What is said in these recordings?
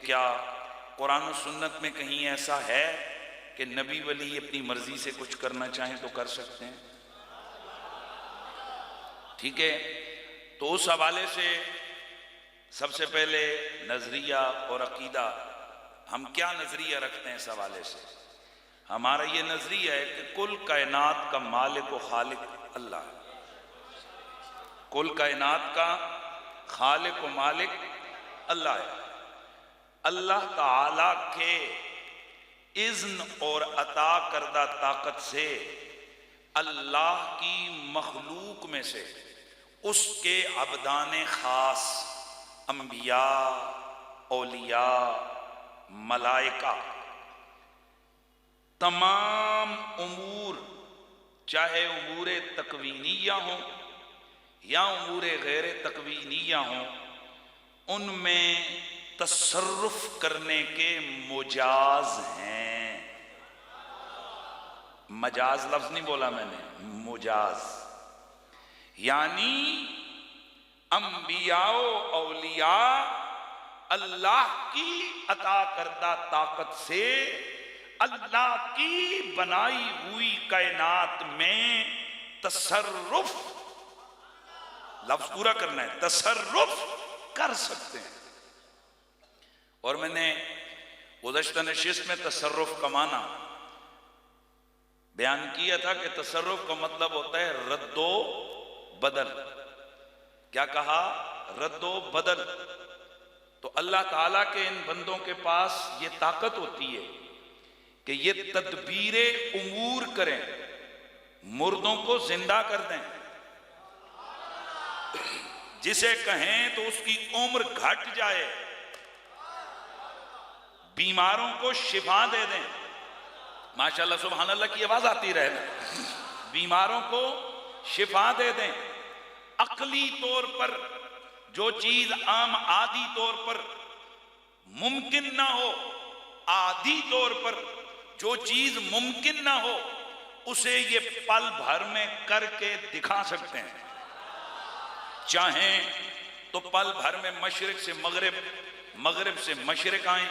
क्या कुरान और सुन्नत में कहीं ऐसा है कि नबी वली अपनी मर्जी से कुछ करना चाहें तो कर सकते हैं? ठीक है, तो उस हवाले से सबसे पहले नजरिया और अकीदा, हम क्या नजरिया रखते हैं इस हवाले से? हमारा ये नजरिया है कि कुल कायनात का मालिक व खालिक अल्लाह है। कुल कायनात का खालिक व मालिक अल्लाह है। अल्लाह ताला के इज़्न और अता करदा ताकत से अल्लाह की मखलूक में से उसके अबदान खास अंबिया, औलिया, मलाइका, तमाम उमूर, चाहे उमूर तकवीनिया हो या उमूर गैर तकवीनिया हो, उनमें तसर्रुफ करने के मुजाज हैं। मजाज लफ्ज नहीं बोला मैंने, मुजाज, यानी अंबियाओ औलिया अल्लाह की अता करदा ताकत से अल्लाह की बनाई हुई कायनात में तसर्रुफ, लफ्ज पूरा करना है, तसर्रुफ कर सकते हैं। और मैंने गुज़श्ता नशिस्त में तसर्रुफ का माना बयान किया था कि तसर्रुफ का मतलब होता है रद्दो बदल। क्या कहा? रद्दो बदल। तो अल्लाह ताला के इन बंदों के पास ये ताकत होती है कि ये तदबीरे उमूर करें, मुर्दों को जिंदा कर दें, जिसे कहें तो उसकी उम्र घट जाए, बीमारों को शिफा दे दें। माशाल्लाह सुभान अल्लाह की आवाज आती रहे ना। बीमारों को शिफा दे दें। अकली तौर पर जो चीज आम आदि तौर पर मुमकिन ना हो, आदि तौर पर जो चीज मुमकिन ना हो, उसे ये पल भर में करके दिखा सकते हैं। चाहें तो पल भर में मशरिक से मगरिब, मगरिब से मशरिक आए,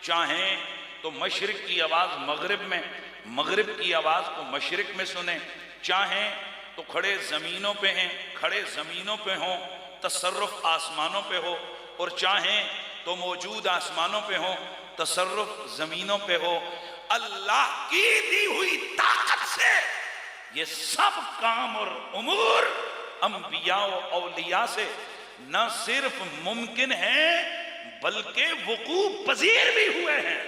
चाहें तो मशरिक की आवाज मगरिब में, मगरिब की आवाज को मशरिक में सुने, चाहें तो खड़े जमीनों पे हैं, खड़े जमीनों पे हों, तसर्रुफ आसमानों पे हो, और चाहें तो मौजूद आसमानों पे हो, तसर्रुफ जमीनों पे हो। अल्लाह की दी हुई ताकत से ये सब काम और उमूर अंबिया और औलिया से न सिर्फ मुमकिन है बल्कि वकूफ पजीर भी हुए हैं।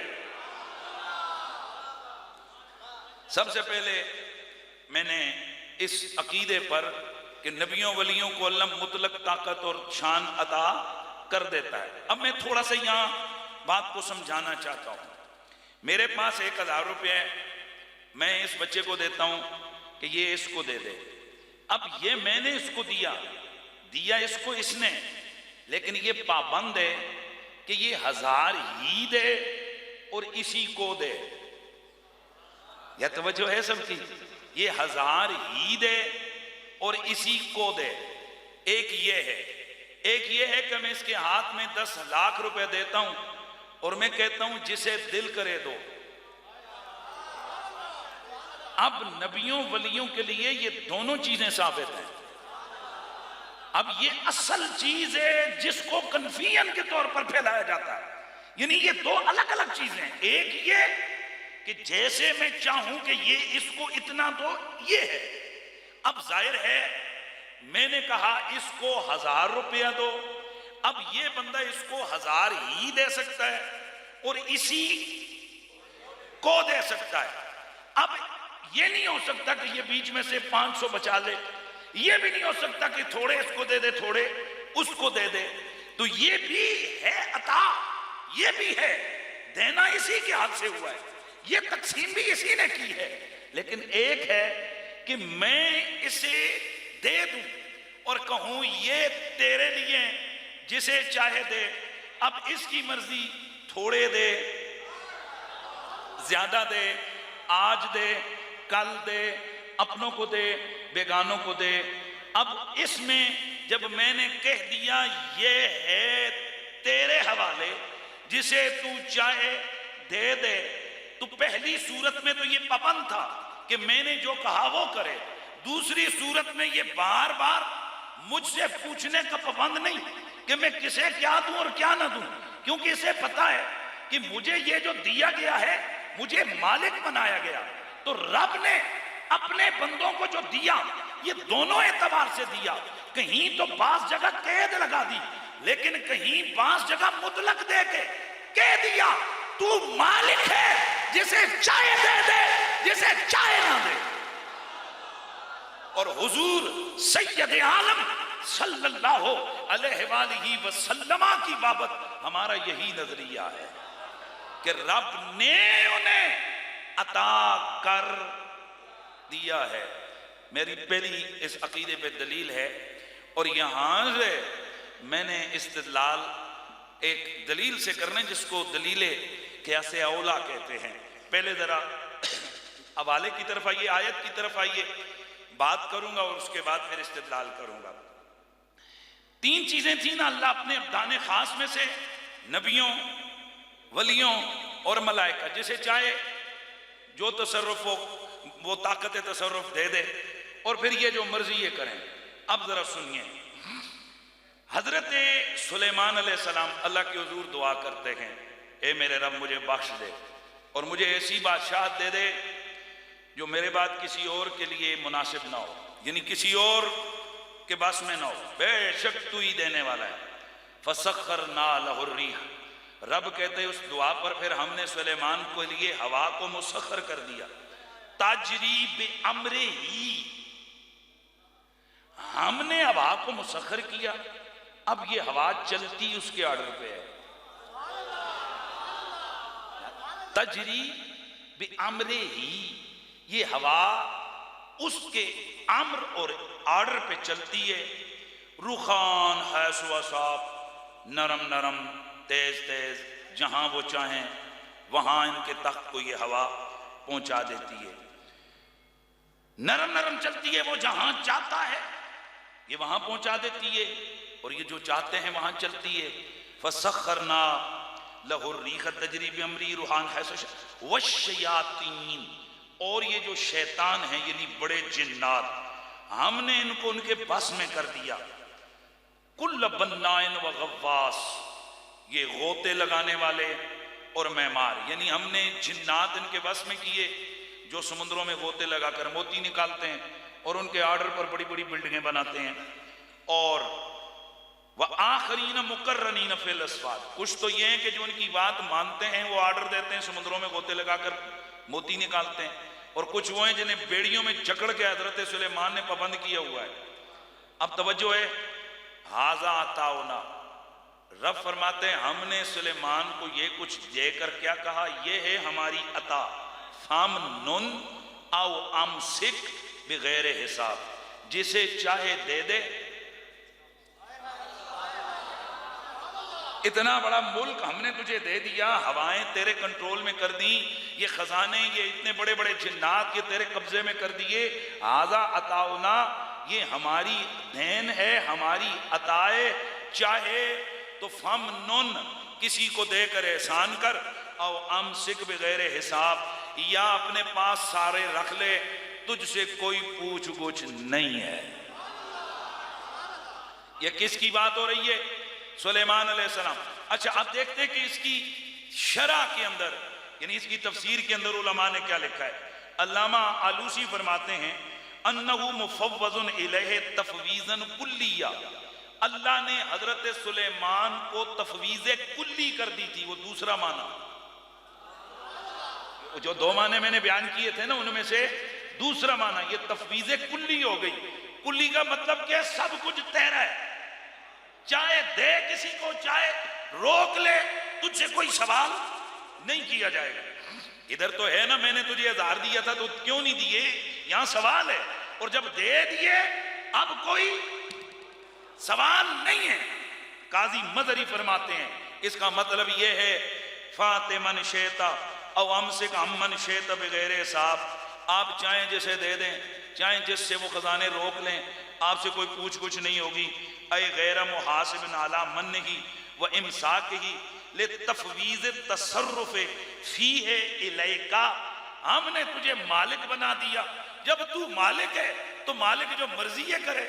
सबसे पहले मैंने इस अकीदे पर कि नबियों वलियों को अल्लाह मुतलक ताकत और शान अता कर देता है। अब मैं थोड़ा सा यहां बात को समझाना चाहता हूं। मेरे पास 1000 रुपये मैं इस बच्चे को देता हूं कि ये इसको दे दे। अब ये मैंने इसको दिया इसको इसने, लेकिन ये पाबंद है कि ये 1000 ही दे और इसी को दे। या तवज्जो है सबकी? ये 1000 ही दे और इसी को दे। एक ये है, एक ये है कि मैं इसके हाथ में 10 लाख रुपए देता हूं और मैं कहता हूं जिसे दिल करे दो। अब नबियों वलियों के लिए ये दोनों चीजें साबित हैं। अब ये असल चीज है जिसको कन्फ्यूजन के तौर पर फैलाया जाता है, यानी ये दो अलग अलग चीजें। एक ये कि जैसे मैं चाहूं कि ये इसको इतना दो, ये है। अब जाहिर है मैंने कहा इसको 1000 रुपया दो, अब ये बंदा इसको 1000 ही दे सकता है और इसी को दे सकता है। अब ये नहीं हो सकता कि ये बीच में से 500 बचा ले, ये भी नहीं हो सकता कि थोड़े इसको दे दे थोड़े उसको दे दे। तो ये भी है अता, ये भी है देना, इसी के हाथ से हुआ है, ये तकसीम भी इसी ने की है। लेकिन एक है कि मैं इसे दे दूं और कहूं ये तेरे लिए, जिसे चाहे दे। अब इसकी मर्जी, थोड़े दे, ज्यादा दे, आज दे, कल दे, अपनों को दे, बेगानों को दे। अब इसमें जब मैंने कह दिया ये है तेरे हवाले, जिसे तू चाहे दे दे। तो पहली सूरत में तो ये पाबंद था कि मैंने जो कहा वो करे। दूसरी सूरत में ये बार बार मुझसे पूछने का पाबंद नहीं कि मैं किसे क्या दूं और क्या ना दूं, क्योंकि इसे पता है कि मुझे ये जो दिया गया है मुझे मालिक बनाया गया। तो रब ने अपने बंदों को जो दिया ये दोनों एतबार से दिया। कहीं तो बास जगह कैद लगा दी, लेकिन कहीं बास जगह मुतलक दे के कह दिया तू मालिक है, जिसे चाहे दे दे, जिसे चाहे ना दे। और हुजूर सैयद आलम सल्लल्लाहु अलैहि वसल्लम की बाबत हमारा यही नजरिया है कि रब ने उन्हें अता कर दिया है। मेरी पहली इस अकीदे पे दलील है, और यहां से मैंने इस्तिदलाल एक दलील से करने जिसको दलीले क़ियास औला कहते हैं। पहले जरा हवाले की तरफ आइए, आयत की तरफ आइए, बात करूंगा और उसके बाद फिर इस्तिदलाल करूंगा। तीन चीजें थी ना अल्लाह अपने दाने खास में से नबियों, वलियों और मलाइका, जिसे चाहे जो तसर्रुफ हो वो ताकत तसर्रुफ दे दे और फिर ये जो मर्जी ये करें। अब जरा सुनिए, हजरत सुलेमान अलैहिस्सलाम अल्लाह के हुजूर दुआ करते हैं, ए मेरे रब मुझे बख्श दे और मुझे ऐसी बादशाहत दे दे जो मेरे बाद किसी और के लिए मुनासिब ना हो, यानी किसी और के बस में ना हो, बेशक तू ही देने वाला है। फसख्खरना लहु अर्रीह, रब कहते उस दुआ पर फिर हमने सुलेमान को लिए हवा को मुसख्खर कर दिया। ताजरी बिअम्रे ही, हमने हवा को मुसख्खर किया, अब ये हवा चलती उसके ऑर्डर पे है। तजरी बिअम्रे ही, ये हवा उसके अम्र और ऑर्डर पे चलती है। रुखान है सुवसाफ, नरम नरम, तेज तेज, जहां वो चाहें वहां इनके तख्त को ये हवा पहुंचा देती है। नरम नरम चलती है, वो जहां चाहता है ये वहां पहुंचा देती है, और ये जो चाहते हैं वहां चलती है। फसख्खरना लहु अर्रीह तजरी बिअम्री रुहान है वश्शयातीन, और ये जो शैतान है यानी बड़े जिन्नात, हमने इनको उनके बस में कर दिया। कुल्ल बन्नाइन व गव्वास, ये गोते लगाने वाले और मेमार, यानी हमने जिन्नात इनके बस में किए जो समुद्रों में गोते लगाकर मोती निकालते हैं और उनके ऑर्डर पर बड़ी बड़ी बिल्डिंगें बनाते हैं। और वह आखरीन मुकर्रनीन फिल अस्फाद, कुछ तो ये है कि जो उनकी बात मानते हैं वो ऑर्डर देते हैं, समुद्रों में गोते लगाकर मोती निकालते हैं, और कुछ वो हैं जिन्हें बेड़ियों में जकड़ के हजरत सुलेमान ने पाबंद किया हुआ है। अब तवज्जो है, हाजा अताउना, रब फरमाते हैं हमने सुलेमान को ये कुछ देकर क्या कहा, ये है हमारी अता। फामनुन औ अमसिक बिगैर हिसाब, जिसे चाहे दे दे। इतना बड़ा मुल्क हमने तुझे दे दिया, हवाएं तेरे कंट्रोल में कर दी, ये खजाने, ये इतने बड़े बड़े जिन्नात ये तेरे कब्जे में कर दिए। आजा अताउना, ये हमारी देन है, हमारी अताए, चाहे तो फमनुन, किसी को देकर एहसान कर, और अमसिक बगैर हिसाब, या अपने पास सारे रख ले, तुझसे कोई पूछ गुछ नहीं है। ये किसकी बात हो रही है? सुलेमान अलैहिस्सलाम। अच्छा, अब देखते हैं कि इसकी शरह के अंदर यानी इसकी तफसीर के अंदर उलमा ने क्या लिखा है। अल्लामा आलूसी फरमाते हैं अन्नहु मुफव्वज़ुन इलैहि तफवीज़न कुल्लिया, अल्लाह ने हजरत सुलेमान को तफवीज़े कुल्ली कर दी थी। वो दूसरा माना, जो दो माने मैंने बयान किए थे ना, उनमें से दूसरा माना ये तफवीज़े कुल्ली हो गई। कुल्ली का मतलब क्या है? सब कुछ तेरा है, चाहे दे किसी को, चाहे रोक ले, तुझसे कोई सवाल नहीं किया जाएगा। इधर तो है ना, मैंने तुझे 1000 दिया था तो क्यों नहीं दिए, यहां सवाल है। और जब दे दिए अब कोई सवाल नहीं है। काजी मजरी फरमाते हैं इसका मतलब यह है फातिमन शेता और हमसे हमन शेता बगैर साहब, आप चाहें जिसे दे दें, चाहे जिससे वो खजाने रोक लें, आपसे कोई पूछ कुछ नहीं होगी। अय गैर मुहासिब नाला मन ही व इमसाक ही, ले तफवीज तसर्रुफ फी है इलैका, हमने तुझे मालिक बना दिया। जब तू मालिक है तो मालिक जो मर्जी है करे,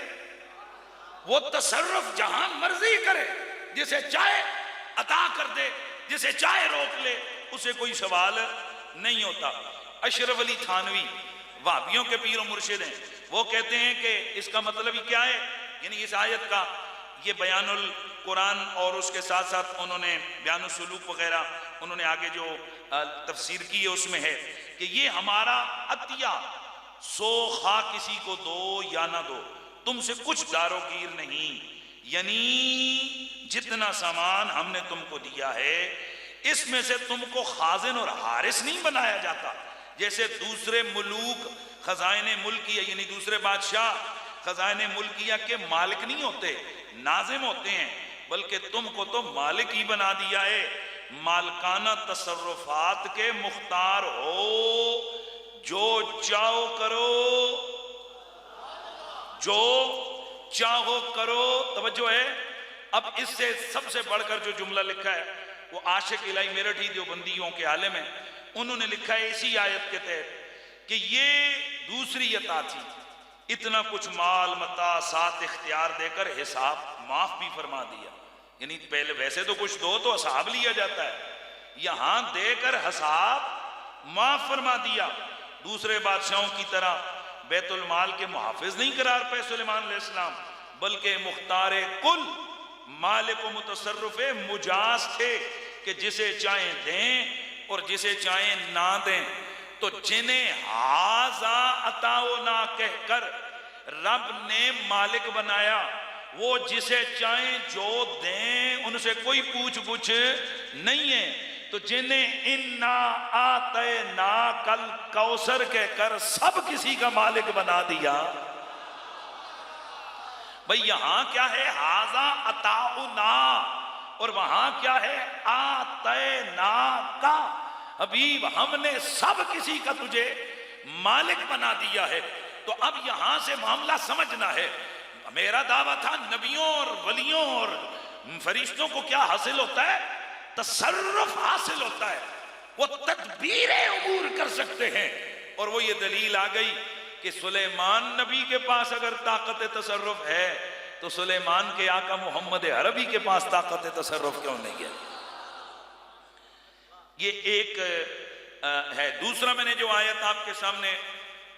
वो तसर्रुफ जहां मर्जी करे, जिसे चाहे अता कर दे, जिसे चाहे रोक ले, उसे कोई सवाल नहीं होता। अशरफ अली थानवी वाबियों के पीर और मुर्शिद हैं, वो कहते हैं कि इसका मतलब ही क्या है, यानी इस आयत का ये बयानुल कुरान और उसके साथ साथ उन्होंने बयानुल सुलूक वगैरह उन्होंने आगे जो तफसीर की है उसमें है कि ये हमारा अतिया, सो खा किसी को दो या ना दो, तुमसे कुछ दारोगीर नहीं, यानी जितना सामान हमने तुमको दिया है इसमें से तुमको खाजिन और हारिस नहीं बनाया जाता। जैसे दूसरे मुलूक खजाइने मुल्किया यानी दूसरे बादशाह खजाइने मुल्किया के मालिक नहीं होते, नाजिम होते हैं, बल्कि तुमको तो मालिक ही बना दिया है। मालकाना तसर्रुफात के मुख्तार हो, जो चाहो करो, जो चाहो करो। तवज्जो है। अब इससे सबसे बढ़कर जो जुमला लिखा है वो आशिक इलाही मेरठी देवबंदियों के आले में उन्होंने लिखा है इसी आयत के तहत कि ये दूसरी अता थी, इतना कुछ माल मता साथ इख्तियार देकर हिसाब माफ भी फरमा दिया। यानी पहले वैसे तो कुछ दो तो हिसाब लिया जाता है, यहां देकर हिसाब माफ फरमा दिया। दूसरे बादशाहों की तरह बैतुल माल के मुहाफिज नहीं करार पे सुलेमान अलैहिस्सलाम, बल्कि मुख्तार कुल मालिक व मुतसर्रिफ मुजाज थे कि जिसे चाहे दें और जिसे चाहे ना दें। तो जिन्हें हाजा अताओ ना कहकर रब ने मालिक बनाया, वो जिसे चाहे जो दें, उनसे कोई पूछ पूछ नहीं है। तो जिन्हें इन्ना आते ना कल कौसर कहकर सब किसी का मालिक बना दिया। भाई यहां क्या है, हाजा अताउ ना, और वहां क्या है, आते ना का। हबीब हमने सब किसी का तुझे मालिक बना दिया है। तो अब यहां से मामला समझना है। मेरा दावा था नबियों और वलियों और फरिश्तों को क्या हासिल होता है, तसर्रुफ हासिल होता है, वो तदबीरें उमूर कर सकते हैं। और वो ये दलील आ गई कि सुलेमान नबी के पास अगर ताकत तसर्रुफ है तो सुलेमान के आका मोहम्मद अरबी के पास ताकत तसर्रुफ क्यों नहीं है। ये एक है। दूसरा मैंने जो आयत आपके सामने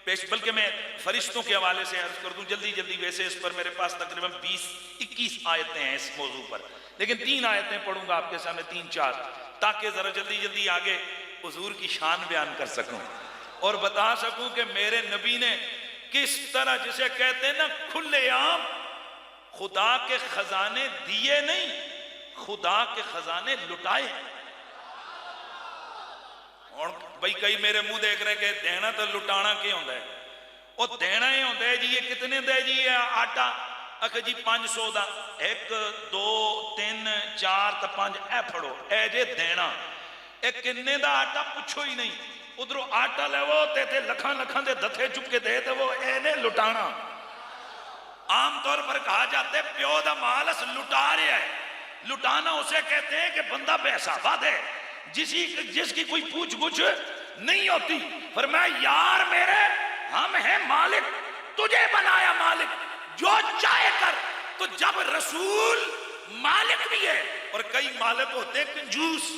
पेश, बल्कि मैं फरिश्तों के हवाले से अर्ज कर दूं जल्दी जल्दी, वैसे इस पर मेरे पास तकरीबन 20-21 आयतें हैं इस मौजू पर, लेकिन 3 आयतें पढ़ूंगा आपके सामने, 3-4, ताकि जरा जल्दी जल्दी आगे हुजूर की शान बयान कर सकूं और बता सकूं कि मेरे नबी ने किस तरह, जिसे कहते हैं ना खुलेआम, खुदा के खजाने दिए नहीं, खुदा के खजाने लुटाए। और भाई कई मेरे मुंह देख रहे कि देना तो लुटाना क्या होता है, और देना ही होता है जी। ये कितने दे जी ये आटा, अख जी 500 का, 1 2 3 4 तो 5 ए फड़ो, ए जे देना। ए किन्ने दा आटा पुछो ही नहीं, उधरों आटा लेवो ते लखा लखा दे दथे चुप के दे वो एने लुटाना। आमतौर पर कहा जाता है प्यो दा माल अस लुटा रहा है। लुटाना उसे कहते हैं कि बंदा बेहिसाबा है, जिसकी कोई पूछ गुछ नहीं होती। पर मैं यार मेरे हम हैं मालिक, तुझे बनाया मालिक, जो चाहे कर। तो जब रसूल मालिक भी है, और कई मालिक होते कंजूस,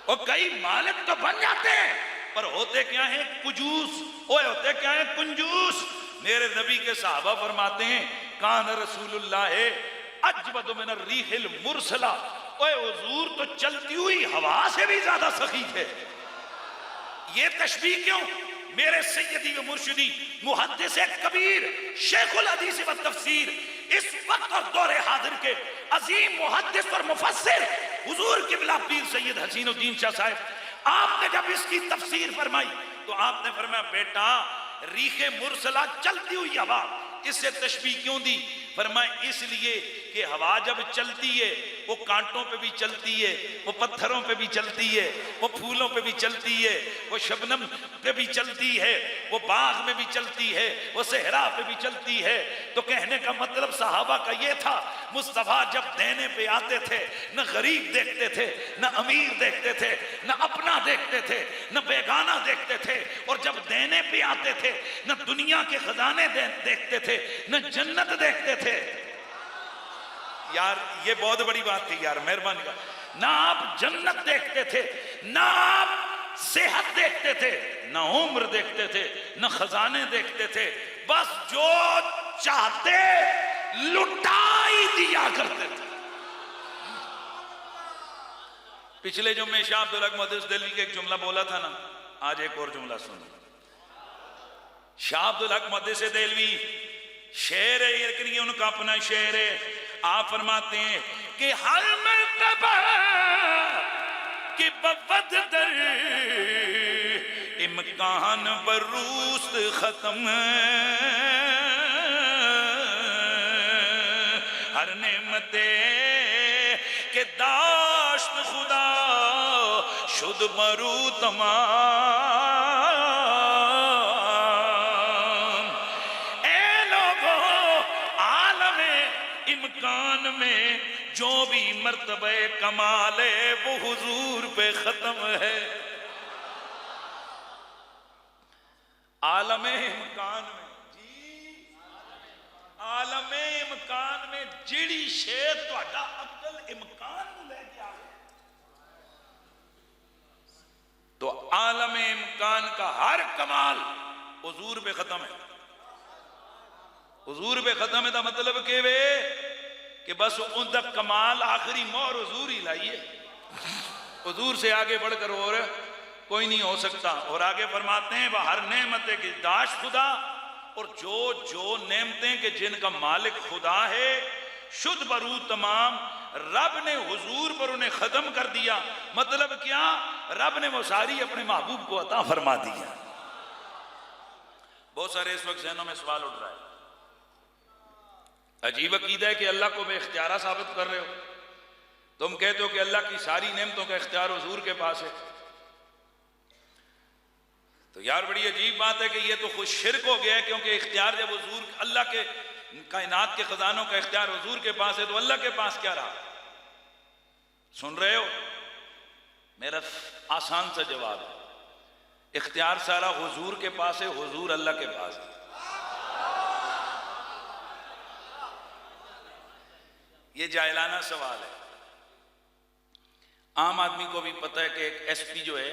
और कई मालिक तो बन जाते हैं पर होते क्या है, कुजूस। ओए होते क्या है, कुंजूस। मेरे नबी के साहबा फरमाते हैं कान रसूलुल्लाह अजबद मिन अर्रीहिल मुरसला। ओए हुजूर तो चलती हुई हवा से भी ज्यादा सखी थे। ये तशबीह क्यों? मेरे सैयदी व मुर्शिदी मुहद्दिस कबीर शेखुल हदीस व तफसीर इस वक्त और दौरे हाजिर के अजीम मुहद्दिस और मुफस्सिर हुजूर किबला पीर सैयद हसीनुद्दीन शाह साहब, आपने जब इसकी तफसीर फरमाई तो आपने फरमाया बेटा रीखे मुरसला चलती हुई हवा, इससे तशबीह क्यों दी? फरमाया इसलिए कि हवा जब चलती है वो कांटों पे भी चलती है, वो पत्थरों पे भी चलती है, वो फूलों पे भी चलती है, वो शबनम पे भी चलती है, वो बाग में भी चलती है, वो सहरा पे भी चलती है। तो कहने का मतलब सहाबा का ये था, मुस्तफा जब देने पे आते थे न गरीब देखते थे, न अमीर देखते थे, न अपना देखते थे, न बेगाना देखते थे। और जब देने पे आते थे न दुनिया के खजाने देखते थे, न जन्नत देखते थे। यार ये बहुत बड़ी बात थी यार, मेहरबानी का। ना आप जन्नत देखते थे, ना आप सेहत देखते थे, ना उम्र देखते थे, ना खजाने देखते थे। बस जो चाहते लुटा ही दिया करते थे। पिछले जुम्मे शाह अब्दुल हक मुहद्दिस दिल्ली के एक जुमला बोला था ना, आज एक और जुमला सुनो। शाह अब्दुल हक मुहद्दिस दिल्ली शेर है, लेकिन ये उनका अपना शेर है। आप फरमाते हैं कि हर मर्तबा कि बवद दर इम्कान बरूस्त खत्म, हर नेमते के दाश्त खुदा शुद्ध मरू तमाम। इम्कान में जो भी मर्तबे कमाल है वो हुजूर पे खत्म है। आलमे इम्कान में जी, आलमे इम्कान में जिड़ी शेर तुहाडा अकल इम्कान में लेके आ गया, तो आलमे इम्कान का हर कमाल हुजूर पे खत्म है। हुजूर पे खत्म है, मतलब कि बस उनका कमाल आखिरी मोहर हुजूर ही लाइए। हुजूर से आगे बढ़कर और कोई नहीं हो सकता। और आगे फरमाते हैं वह हर नेमत की दाश खुदा, और जो जो नेमतें कि जिनका मालिक खुदा है, शुद्ध बरू तमाम, रब ने हुजूर पर उन्हें खत्म कर दिया। मतलब क्या, रब ने वो सारी अपने महबूब को अता फरमा दिया। बहुत सारे इस वक्त जहनों में सवाल उठ रहा है, अजीब अकीदा है कि अल्लाह को बेख्तियारा साबित कर रहे हो। तुम कहते हो कि अल्लाह की सारी नेमतों का इख्तियार हुजूर के पास है। तो यार बड़ी अजीब बात है कि ये तो खुद शिरक हो गया है, क्योंकि इख्तियार जब हुजूर अल्लाह के कायनात के खजानों का इख्तियार हुजूर के पास है तो अल्लाह के पास क्या रहा? सुन रहे हो? मेरा आसान सा जवाब है, इख्तियार सारा हुजूर के पास है, हुजूर अल्लाह के पास है। ये जाहिलाना सवाल है। आम आदमी को भी पता है कि एक एसपी जो है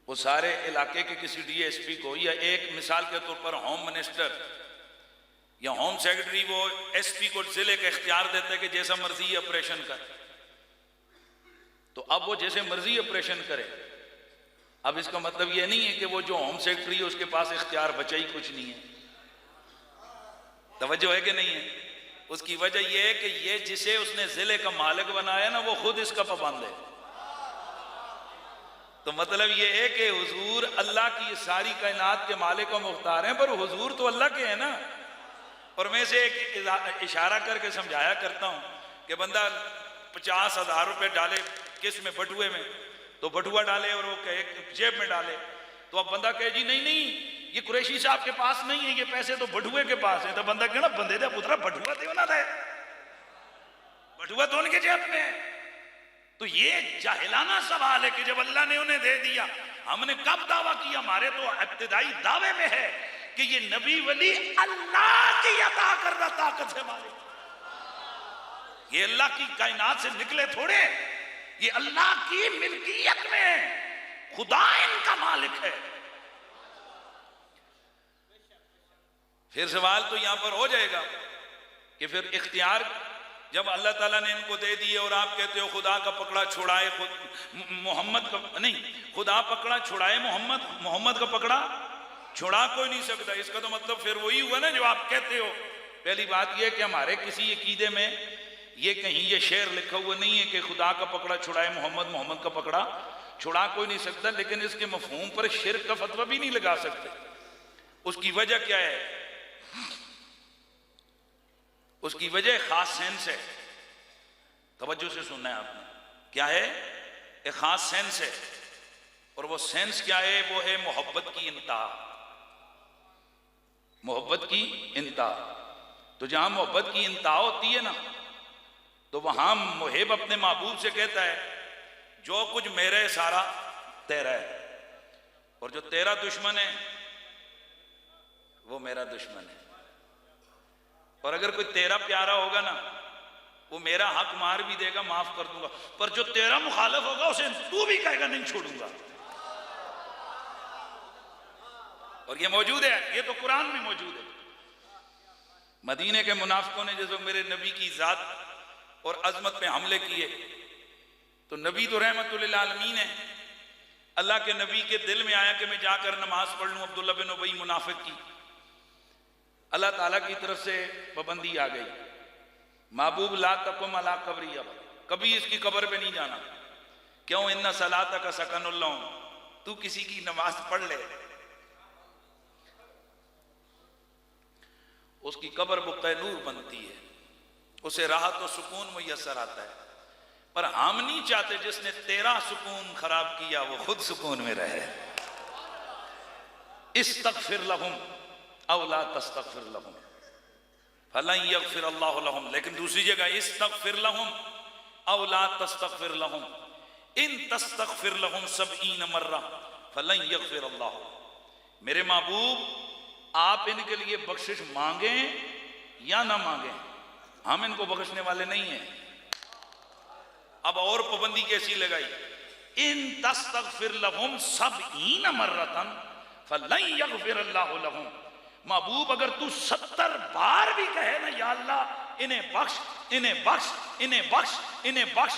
वो सारे इलाके के किसी डीएसपी को, या एक मिसाल के तौर पर होम मिनिस्टर या होम सेक्रेटरी, वो एसपी को जिले का इख्तियार देता है कि जैसा मर्जी ऑपरेशन कर। तो अब वो जैसे मर्जी ऑपरेशन करे। अब इसका मतलब ये नहीं है कि वो जो होम सेक्रेटरी है उसके पास इख्तियार बचा ही कुछ नहीं है। तवज्जो है कि नहीं है? उसकी वजह यह है कि ये जिसे उसने जिले का मालिक बनाया ना, वो खुद इसका पाबंद है। तो मतलब ये है कि हुजूर अल्लाह की सारी कायनात के मालिक व मुख्तार हैं, पर हुजूर तो अल्लाह के हैं ना। और मैं से एक इशारा करके समझाया करता हूं कि बंदा 50,000 रुपए डाले किस में, बटुए में, तो बटुआ डाले और वो कहे जेब में डाले, तो अब बंदा कहे जी नहीं नहीं ये कुरैशी साहब के पास नहीं है, ये पैसे तो बटुए के पास है। तो बंदा कहना बंदे दे पुत्रा बटुआ दे ना दे, बटुआ तो उनके जेब में है। तो ये जाहिलाना सवाल है कि जब अल्लाह ने उन्हें दे दिया, हमने कब दावा किया? हमारे तो इब्तिदाई दावे में है कि ये नबी वली अल्लाह की अता करना ताकत है मालिक। ये अल्लाह की कायनात से निकले थोड़े, ये अल्लाह की मिल्कियत में खुदा इनका मालिक है। फिर सवाल तो यहां पर हो जाएगा कि फिर इख्तियार जब अल्लाह ताला ने इनको दे दिए और आप कहते हो खुदा का पकड़ा छुड़ाए मोहम्मद का नहीं, खुदा पकड़ा छुड़ाए मोहम्मद, मोहम्मद का पकड़ा छुड़ा कोई नहीं सकता। इसका तो मतलब फिर वही हुआ ना जो आप कहते हो। पहली बात यह कि हमारे किसी अकीदे में ये कहीं ये शेर लिखा हुआ नहीं है कि खुदा का पकड़ा छुड़ाए मोहम्मद, मोहम्मद का पकड़ा छुड़ा कोई नहीं सकता। लेकिन इसके मफहूम पर शिर्क का फतवा भी नहीं लगा सकते। उसकी वजह क्या है? उसकी वजह खास सेंस है। तवज्जो से सुनना है आपने। क्या है? एक खास सेंस है, और वो सेंस क्या है? वो है मोहब्बत की इंतहा। मोहब्बत की इंतहा। तो जहां मोहब्बत की इंतहा होती है ना, तो वहां मुहिब अपने महबूब से कहता है जो कुछ मेरा है सारा तेरा है, और जो तेरा दुश्मन है वो मेरा दुश्मन है। और अगर कोई तेरा प्यारा होगा ना, वो मेरा हक मार भी देगा, माफ कर दूंगा, पर जो तेरा मुखालिफ होगा उसे तू भी कहेगा नहीं छोड़ूंगा। और ये मौजूद है, ये तो कुरान में मौजूद है। मदीने के मुनाफिकों ने जैसे मेरे नबी की जात और अजमत पे हमले किए, तो नबी तो रहमतुल लिल आलमीन है, अल्लाह के नबी के दिल में आया कि मैं जाकर नमाज पढ़ लूं अब्दुल्ला बिन उबई मुनाफिक की। अल्लाह ताला की तरफ से पाबंदी आ गई, महबूब ला तकुम अला कब्री, अब कभी इसकी कब्र पे नहीं जाना। क्यों? इन्ना सलाता का सकनुल्लाह, तू किसी की नमाज पढ़ ले, उसकी कब्र बुक़्क़े नूर बनती है, उसे राहत और सुकून मुयस्सर आता है। पर हम नहीं चाहते जिसने तेरा सुकून खराब किया वो खुद सुकून में रहे। इस्तग़फिर लहुम औ ला तस्तग़फिर लहुम फलन यग़फिर अल्लाहु लहुम। लेकिन दूसरी जगह इस्तग़फिर लहुम औ ला तस्तग़फिर लहुम इन तस्तग़फिर लहुम 70 मर्रा फलन यग़फिर अल्लाह। मेरे महबूब, आप इनके लिए बख्शिश मांगे या ना मांगे, हम इनको बख्शने वाले नहीं हैं। अब और पाबंदी कैसी लगाई? इन तस्तग़फिर लहुम 70 मर्रतन फलन यग़फिर अल्लाहु लहुम। महबूब, अगर तू 70 बार भी कहे ना या अल्लाह इन्हें बख्श, इन्हें बख्श, इन्हें बख्श, इन्हें बख्श,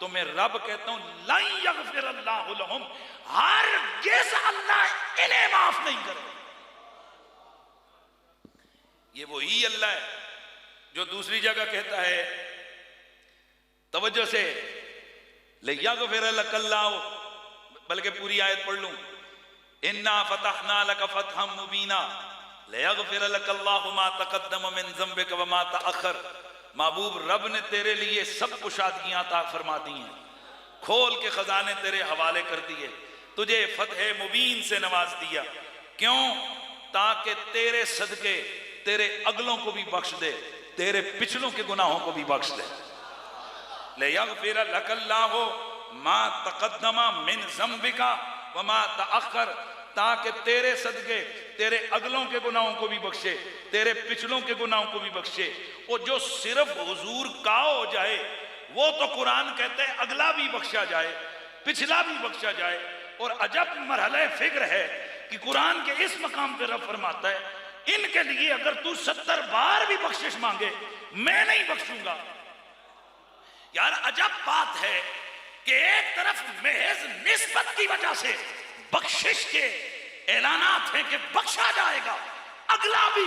तो मैं रब कहता हूं लन यग़फिर अल्लाहु लहुम, हरगिज़ अल्लाह इन्हें माफ नहीं करे। ये वही अल्लाह है जो दूसरी जगह कहता है, तवज्जो से, लियग़फिर लकल्लाहु, बल्कि पूरी आयत पढ़ लूं, इन्ना फतहना लक फतहम मुबीना लियग़फिर लकल्लाहु मा तक़द्दम मिन ज़ंबिक व मा तअख़्ख़र। महबूब, रब ने तेरे लिए सब कुशादगियां अता फरमा दी हैं, खोल के खजाने तेरे हवाले कर दिए, तुझे फतह मुबीन से नवाज दिया। क्यों? ताकि तेरे सदके तेरे अगलों को भी बख्श दे, तेरे पिछलों के गुनाहों को भी बख्श दे। लियग़फिर लकल्लाहु मा तक़द्दम मिन ज़ंबिका व मा तअख़्ख़र, ताकि तेरे सदके तेरे अगलों के गुनाहों को भी बख्शे, तेरे पिछलों के गुनाहों को भी बख्शे। और जो सिर्फ हुजूर का हो जाए वो तो कुरान कहते हैं अगला भी बख्शा जाए, पिछला भी बख्शा जाए। और अजब मरहले फिक्र है कि कुरान के इस मकाम पे रब फरमाता है इनके लिए अगर तू 70 बार भी बख्शिश मांगे मैं नहीं बख्शूंगा। यार अजब बात है कि एक तरफ महज निस्बत की वजह से बख्शिश के ऐलानात हैं कि बख्शा जाएगा, अगला भी।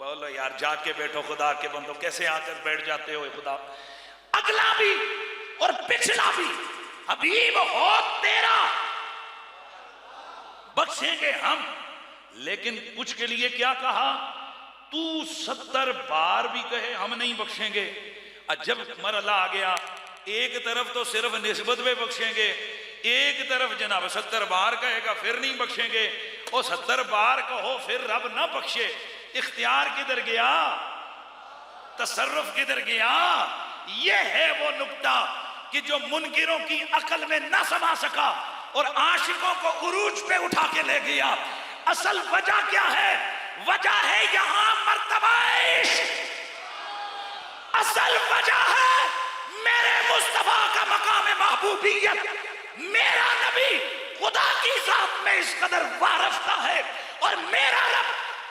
बोलो यार, जाके बैठो खुदा के बंदो, कैसे आकर बैठ जाते हो खुदा। अगला भी और पिछला भी हबीब हो तेरा, बख्शेंगे हम। लेकिन कुछ के लिए क्या कहा? तू 70 बार भी कहे हम नहीं बख्शेंगे। जब मरला आ गया, एक तरफ तो सिर्फ निस्बत में बख्शेंगे, एक तरफ जनाब 70 बार कहेगा फिर नहीं बख्शेंगे। और 70 बार कहो फिर रब ना बख्शे, इख्तियार किधर गया, तसर्रुफ किधर गया? ये है वो नुक्ता कि जो मुनकिरों की अकल में ना समा सका और आशिकों को उरूज पे उठा के ले गया। असल वजह क्या है? वजह है यहां मर्तबा इश्क। असल वजह है मेरे मुस्तफा का मकाम महबूबियत। मेरा नबी खुदा की जात में इस कदर वारफ्ता है और मेरा रब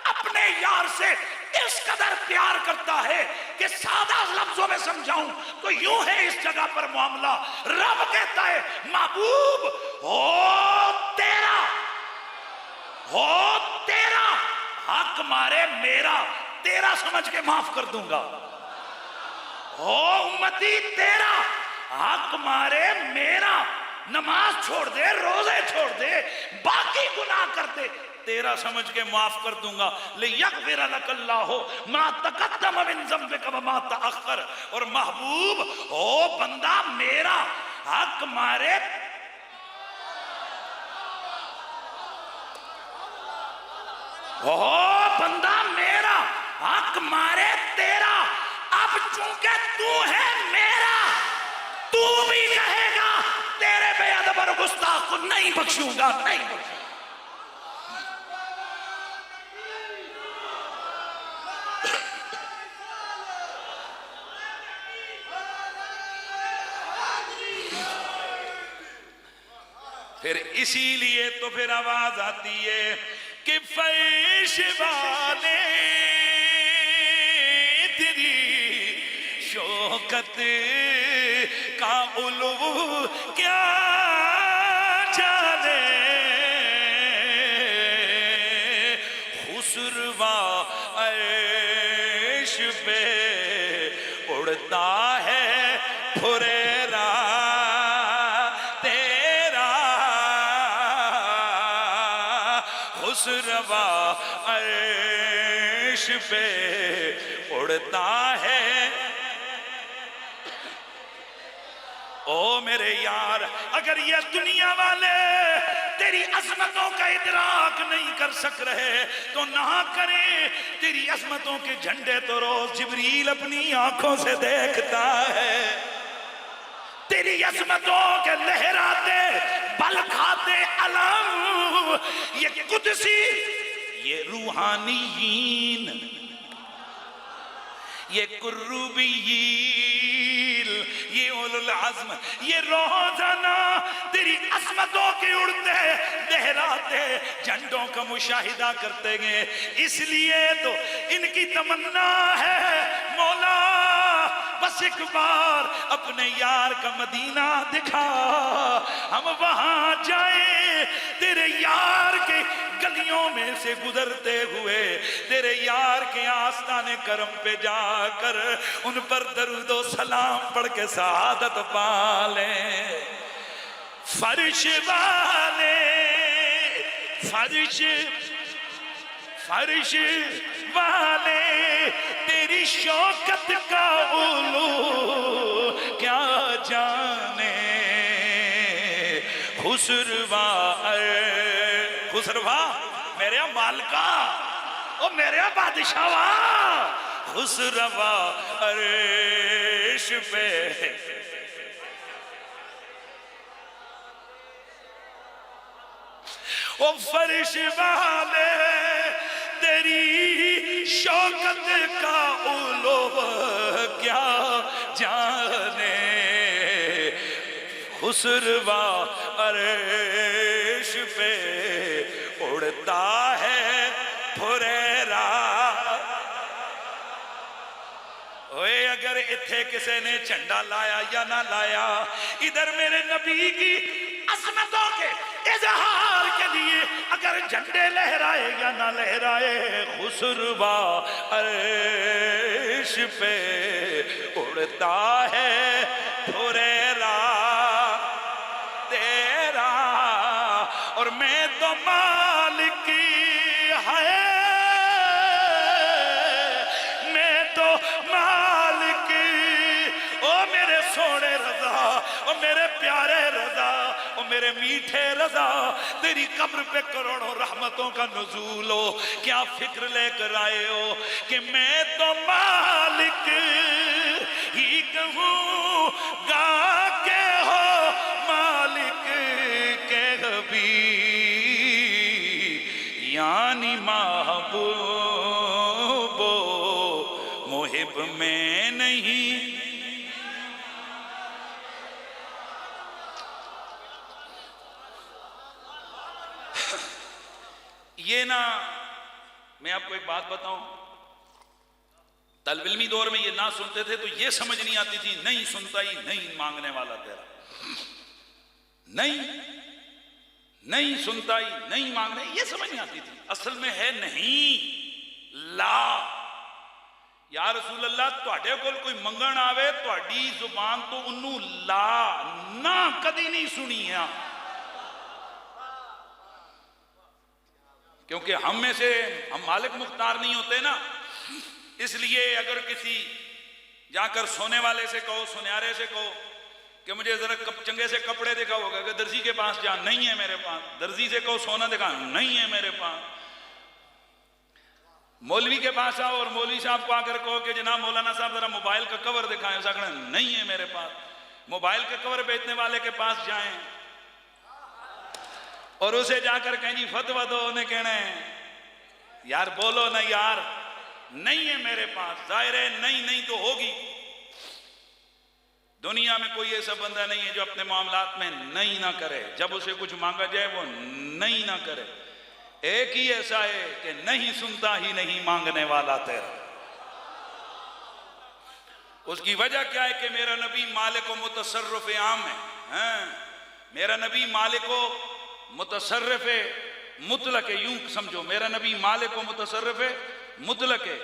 अपने यार से इस कदर प्यार करता है कि सादा लफ्जों में समझाऊं तो यूं है इस जगह पर मामला। रब कहता है महबूब हो तेरा, हो तेरा, हक मारे मेरा, तेरा समझ के माफ कर दूंगा। हो उम्मती तेरा, हक मारे मेरा, नमाज छोड़ दे, रोजे छोड़ दे, बाकी गुनाह कर दे, तेरा समझ के माफ कर दूंगा। ले यगफिर लकल्लाहु मा तक़द्दम मिन ज़ंबिक व मा तअख़्ख़र। और महबूब, ओ बंदा मेरा हक मारे, ओ बंदा मेरा हक मारे तेरा। अब चूंकि तू है मेरा, तू भी कहेगा तेरे बेअदब और गुस्ताख को नहीं बख्शूंगा, नहीं बख्शूंगा। फिर इसीलिए तो फिर आवाज आती है कि फैश वाले तेरी शौकत का उलू क्या जाने, खुसरवा अर्श पे उड़ता है फुरेरा तेरा, खुसरवा अर्श पे उड़ता है। ओ मेरे यार, अगर ये दुनिया वाले तेरी अजमतों का इदराक नहीं कर सक रहे तो ना करें। तेरी अजमतों के झंडे तो रोज जिब्रील अपनी आंखों से देखता है। तेरी अजमतों के लहराते बल खाते अलम, ये कुदसी, ये रूहानीयीन, ये कुर्रुबीयीन, ये उलुल अज़्म, ये रोजाना तेरी अज़मतों के उड़ते लहराते झंडों का मुशाहिदा करते गए। इसलिए तो इनकी तमन्ना है, मौला बस एक बार अपने यार का मदीना दिखा, हम वहां जाए, तेरे यार के गलियों में से गुजरते हुए तेरे यार के आस्ताने करम पे जाकर उन पर दरूदो सलाम पढ़ के सआदत पाले। फर्श वाले, फर्श फर्श वाले तेरी शौकत का उलू क्या जाने, खुसरवा खुसरवा मेरे मालिका, ओ मेरे बादशाह, खुसरवा अर्श पे ओ फर्श वाले तेरी शौकत का उलो क्या जाने, खुसरवा अर्श पे उड़ता है फुरेरा। ओए अगर इत्थे किसी ने झंडा लाया या ना लाया, इधर मेरे नबी की अज़मतों के इजहार के लिए अगर झंडे लहराए या ना लहराए, खुसरवा अर्श पे उड़ता है फुरेरा तेरा। और मैं तो मालिक है, मैं तो मालिक, ओ मेरे सोने रज़ा, ओ मेरे प्यारे रज़ा, ओ मेरे मीठे रज़ा, तेरी कब्र पे करोड़ों रहमतों का नुज़ूल हो, क्या फिक्र लेकर आए हो कि मैं तो मालिक ही कहूँ गा के हो मालिक के कभी, यानी महबूबो मुहिब में नहीं। ये ना, मैं आपको एक बात बताऊं, तलबिल्मी दौर में ये ना सुनते थे तो ये समझ नहीं आती थी, नहीं सुनता ही नहीं मांगने वाला तेरा, नहीं नहीं सुनता ही नहीं मांगने, ये समझ नहीं आती थी। असल में है नहीं ला। या रसूल अल्लाह, तुहाडे कोल कोई मंगण आवे, तुहाडी जुबान तो उन्नू ला ना कदी नहीं सुनी है, क्योंकि हम में से हम मालिक मुख्तार नहीं होते ना, इसलिए अगर किसी जाकर सोने वाले से कहो, सुनयारे से कहो कि मुझे जरा चंगे से कपड़े दिखाओ, कि दर्जी के पास जा, नहीं है मेरे पास। दर्जी से कहो सोना दिखा, नहीं है मेरे पास। मौलवी के पास आओ और मौलवी साहब को आकर कहो कि जनाब मौलाना साहब जरा मोबाइल का कवर दिखाएं, उसका कहना नहीं है मेरे पास। मोबाइल का कवर बेचने वाले के पास जाएं और उसे जाकर कहें जी फतवा दो, उन्हें कहना है यार बोलो ना यार, नहीं है मेरे पास। जाहिर है नहीं तो होगी। दुनिया में कोई ऐसा बंदा नहीं है जो अपने मामलात में नहीं ना करे, जब उसे कुछ मांगा जाए वो नहीं ना करे। एक ही ऐसा है कि नहीं सुनता ही नहीं मांगने वाला तेरा। उसकी वजह क्या है कि मेरा नबी मालिक व मुतसर्रिफ आम है, मेरा नबी मालिक व मुतसर्रिफ मुतलक है। यूं समझो मेरा नबी मालिक व मुतसर्रिफ मुतलक है,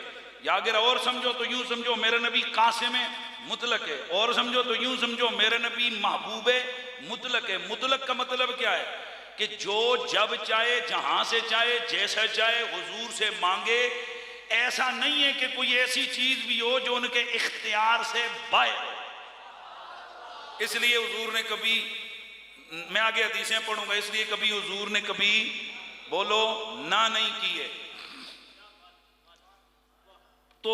या अगर और समझो तो यूं समझो मेरा नबी कासिम है मुतलक है, और समझो तो यूं समझो मेरा नबी महबूब है मुतलक है। मुतलक का मतलब क्या है कि जो जब चाहे, जहां से चाहे, जैसा चाहे हुजूर से मांगे। ऐसा नहीं है कि कोई ऐसी चीज भी हो जो उनके इख्तियार से बाहर हो। इसलिए हुजूर ने कभी, मैं आगे हदीसें पढ़ूंगा, इसलिए कभी हुजूर ने कभी बोलो ना नहीं की है। तो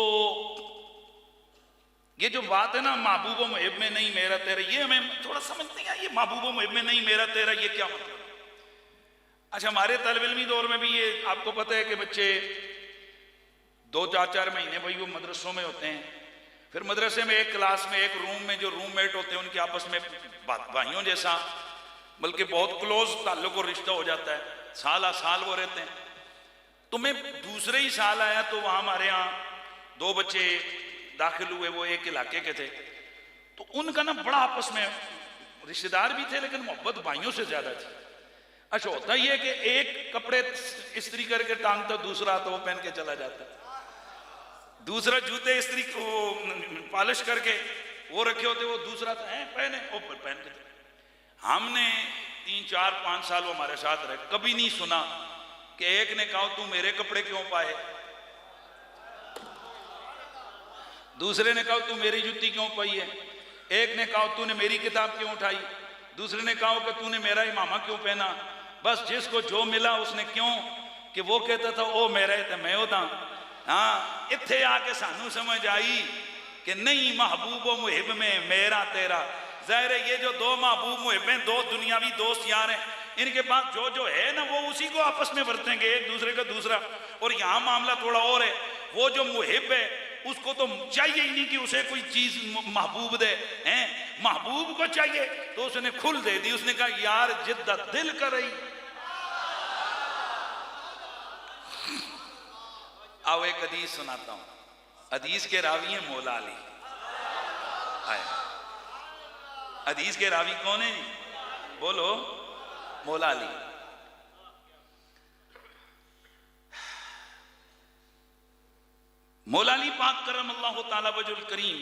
ये जो बात है ना महबूब मुहिब में नहीं मेरा तेरा, ये हमें थोड़ा समझ नहीं आया। ये महबूब मुहिब में नहीं मेरा तेरा, ये क्या मतलब? अच्छा, हमारे तल्ब इल्मी दौर में भी ये आपको पता है कि बच्चे 2-4 महीने भाई वो मदरसों में होते हैं। फिर मदरसे में एक क्लास में एक रूम में जो रूममेट होते हैं उनके आपस में भाइयों जैसा, बल्कि बहुत क्लोज ताल्लुक और रिश्ता हो जाता है। साल साल वो रहते हैं। तो मैं दूसरे ही साल आया तो वहाँ हमारे यहाँ 2 बच्चे दाखिल हुए, वो एक इलाके के थे। तो उनका ना बड़ा आपस में, रिश्तेदार भी थे लेकिन मोहब्बत भाइयों से ज्यादा थी। अच्छा, होता ही है कि एक कपड़े इस्त्री करके टांगता, दूसरा तो वो पहन के चला जाता, दूसरा जूते इस्त्री वो पॉलिश करके वो रखे होते, वो दूसरा तो है पहने वो पहन के। हमने 3-4-5 साल वो हमारे साथ रहे, कभी नहीं सुना कि एक ने कहा तू मेरे कपड़े क्यों पाए, दूसरे ने कहा तू मेरी जुत्ती क्यों पाई है, एक ने कहा तूने मेरी किताब क्यों उठाई, दूसरे ने कहा कि तूने मेरा इमामा क्यों पहना। बस जिसको जो मिला उसने क्यों, कि वो कहता था ओ मेरा है तो मैं होता। हाँ, इत्थे आके सानू समझ आई कि नहीं महबूब व मुहिब में मेरा तेरा। जाहिर है ये जो 2 महबूब मुहिब में 2 दुनियावी दोस्त यार हैं, इनके पास जो है ना वो उसी को आपस में बरतेंगे एक दूसरे का दूसरा। और यहाँ मामला थोड़ा और है, वो जो मुहिब है उसको तो चाहिए ही नहीं कि उसे कोई चीज महबूब दे, हैं महबूब को चाहिए तो उसने खुल दे दी। उसने कहा यार जिद्दा दिल कर रही। आओ एक हदीस सुनाता हूं। हदीस के रावी हैं मौला अली। हदीस के रावी कौन है? बोलो, मौला अली। मौला अली पाक करम अल्लाह ताला वजुल करीम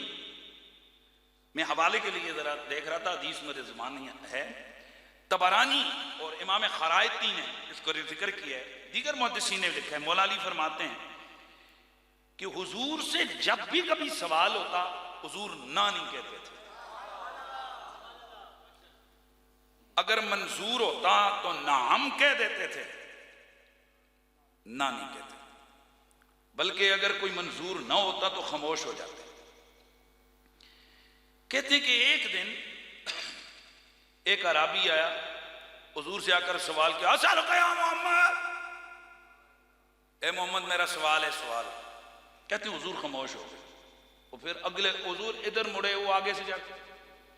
में हवाले के लिए जरा देख रहा था, हदीस मेरे ज़ुबान है। तबरानी और इमाम खरायती ने इसको जिक्र किया है, दीगर मुहद्दिसीन ने लिखा है। मौला अली फरमाते हैं कि हुजूर से जब भी कभी सवाल होता हुजूर ना नहीं कहते थे। अगर मंजूर होता तो नाम कह देते थे, ना नहीं कहते, बल्कि अगर कोई मंजूर ना होता तो खामोश हो जाते। कहते कि एक दिन एक अराबी आया, हुजूर से आकर सवाल किया, अस्सलाम वालेकुम मोहम्मद, ए मोहम्मद मेरा सवाल है, सवाल। कहते हुजूर खामोश हो गए। और फिर अगले हुजूर इधर मुड़े, वो आगे से जाके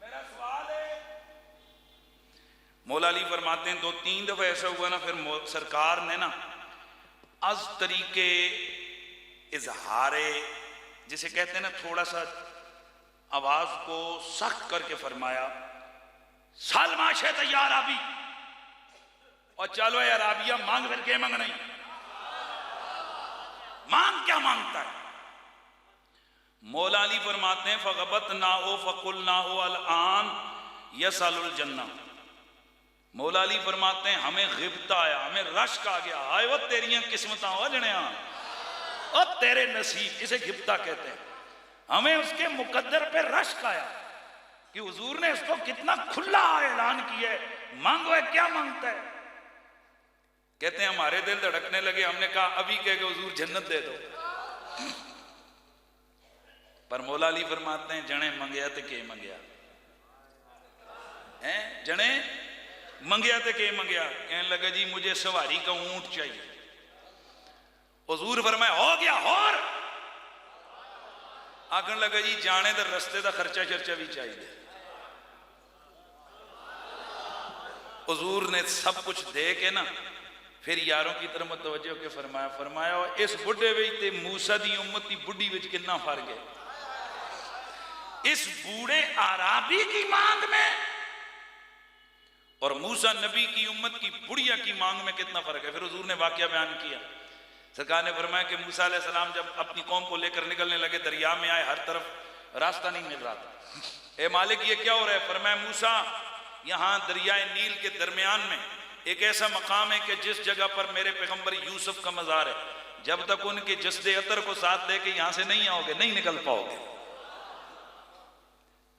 मेरा सवाल है। मौला अली फरमाते हैं 2-3 दफा ऐसा हुआ ना, फिर सरकार ने ना अज तरीके इजहारे, जिसे कहते हैं ना थोड़ा सा आवाज को सख्त करके फरमाया, सालमा शे तैयार अराबी, और चलो यार अराबिया मांग, फिर क्या मांगना, मांग क्या मांगता है। मौला अली फरमाते हैं फगबत ना हो फकुल ना हो अल आन यसअलुल जन्ना। मौला अली फरमाते हैं हमें गिब्ता आया, हमें रश्क आ गया, आए वो तेरियां किस्मतां हो जनिया, और तेरे नसीब, इसे गिब्ता कहते हैं। हमें उसके मुकद्दर पे रश्क आया कि हुजूर ने इसको कितना खुला ऐलान किया है, मांगो है, क्या मांगता है। कहते हैं हमारे दिल धड़कने लगे, हमने कहा अभी कह के हुजूर जन्नत दे दो। पर मौला अली फरमाते हैं जने मंगया ते के मंगया है, जने मंगया ते के मंगया। कहने लगा जी मुझे सवारी का ऊंट चाहिए। हुजूर फरमाया हो गया, और आखन लगा जी जाने दा रस्ते का खर्चा चर्चा भी चाहिए। हुजूर ने सब कुछ दे के ना फिर यारों की तरफ मुतवज्जो के फरमाया इस बुढ़े विच ते मूसा दी उम्मत की बुढ़ी विच कितना फर्क है। इस बूढ़े आराबी की मांग में और मूसा नबी की उम्मत की बुढ़िया की मांग में कितना फर्क है। फिर हुजूर ने वाकया बयान किया। सरकार ने फरमाया कि मूसा अलैहि सलाम जब अपनी कौम को लेकर निकलने लगे, दरिया में आए, हर तरफ रास्ता नहीं मिल रहा था। ए मालिक ये क्या हो रहा है। फरमाया मूसा यहाँ दरियाए नील के दरमियान में एक ऐसा मकाम है कि जिस जगह पर मेरे पैगंबर यूसुफ का मज़ार है, जब तक उनके जस्दे अतर को साथ लेके यहाँ से नहीं आओगे नहीं निकल पाओगे।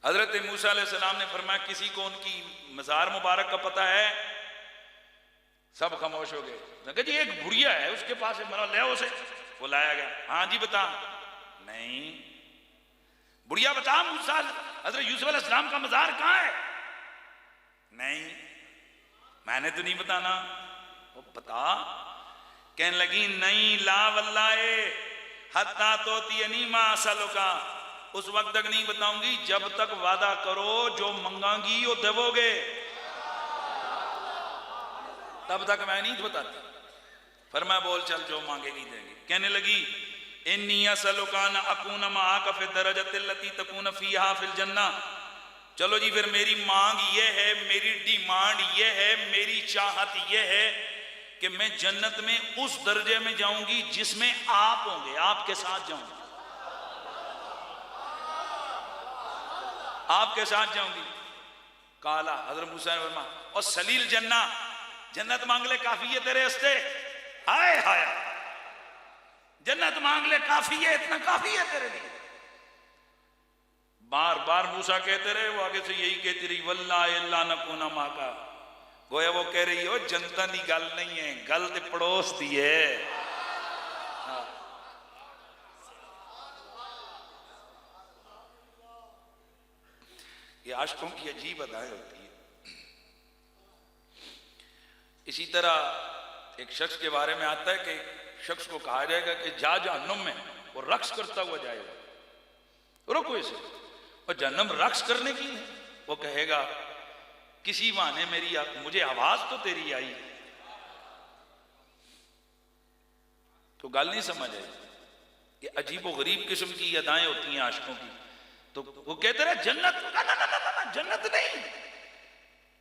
हजरत मूसा अलैहि सलाम ने फरमाया किसी को उनकी मज़ार मुबारक का पता है। सब खामोश हो गए। जी एक बुढ़िया है उसके पास है, ले उसे। वो लाया गया। हाँ जी बता। नहीं बुढ़िया बता मूसा हजरत यूसुफ अलैहि सलाम का मज़ार कहाँ है। नहीं मैंने तो नहीं बताना। वो बता। कहने लगी नहीं ला वल्लाए हत्ता तोतियनी मा असलुका, उस वक्त तक नहीं बताऊंगी जब तक वादा करो जो मंगांगी वो देवोगे, तब तक मैं नहीं बताती। फरमाया बोल चल जो मांगेगी देंगे। कहने लगी इन्नी असलुका न अकून माका फि दरजतिल लती तकून फीहा फिल जन्ना। चलो जी फिर मेरी मांग ये है, मेरी डिमांड ये है, मेरी चाहत ये है कि मैं जन्नत में उस दर्जे में जाऊंगी जिसमें आप होंगे, आपके साथ जाऊंगी, आपके साथ जाऊंगी। काला हजरत मूसा ने फरमाया और सलील जन्ना, जन्नत मांग ले काफी है तेरे हस्ते। हाय हाय जन्नत मांग ले काफी है, इतना काफी है तेरे लिए। बार बार मूसा कहते रहे, वो आगे से यही कहती रही वल्ला इल्ला नकुना माका। गोया वो कह रही हो जनता दी गल नहीं है, गल ते पड़ोस दी है। ये आशिकों की अजीब अदाएं होती है। इसी तरह एक शख्स के बारे में आता है कि शख्स को कहा जाएगा कि जा जहन्नुम में वो रक्स करता हुआ जाएगा। रुको इसे, और जहन्नुम रक्स करने की है। वो कहेगा किसी बहाने मेरी मुझे आवाज तो तेरी आई, तो गल नहीं समझ आई। ये अजीब व गरीब किस्म की अदाएं होती हैं आशिकों की। तो वो कहते रहे जन्नत ना ना ना ना, ना जन्नत नहीं,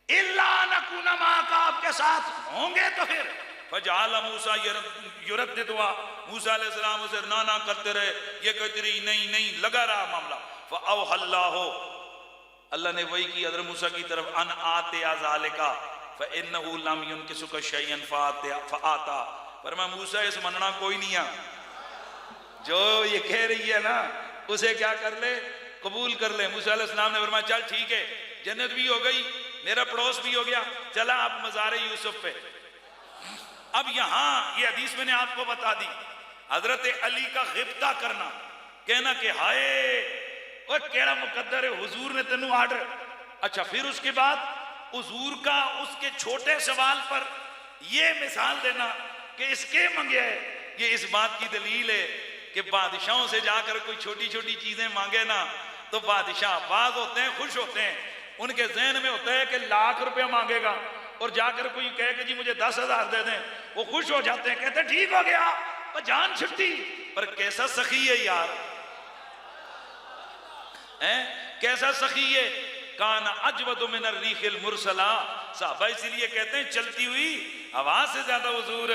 इल्ला नकुना माका, आपके साथ होंगे। तो फिर फजाल मूसा युरद दुआ, मूसा अलैहि सलाम उसे ना ना करते रहे। ये कहती रही नहीं नहीं, लगा रहा मामला। फ़अवहल्लाहु, अल्लाह ने वही की हज़रत मूसा की तरफ अन आते ज़ालिका फ़इन्नहु लम युनकिसुका शयअन फ़आता। फरमाया मूसा इस मनना कोई नहीं है, जो ये कह रही है ना उसे क्या कर ले, कबूल कर ले। मूसा अलैहि सलाम ने फरमाया चल ठीक है, जन्नत भी हो गई, मेरा पड़ोस भी हो गया, चला आप मज़ार यूसुफ पे। अब यहां ये हदीस मैंने आपको बता दी, हजरत अली का गिब्ता करना, कहना कि हाय वो केड़ा मुकद्दर है, हुजूर ने तेनू आर्डर। अच्छा फिर उसके बाद हुजूर का उसके छोटे सवाल पर यह मिसाल देना कि इसके मंगे है, ये इस बात की दलील है कि बादशाहों से जाकर कोई छोटी छोटी चीजें मांगे ना तो बादशाह बाज होते हैं, खुश होते हैं। उनके जहन में होता है कि लाख रुपया मांगेगा और जाकर कोई कहे कि जी मुझे 10,000 दे दें, वो खुश हो जाते हैं, कहते हैं ठीक हो गया, और जान छुट्टी। पर कैसा सखी है यार, कैसा सखी है। काना अजवदु मिन अर्रीखिल मुरसला, साहबा इसलिए कहते हैं चलती हुई हवा से ज्यादा हुजूर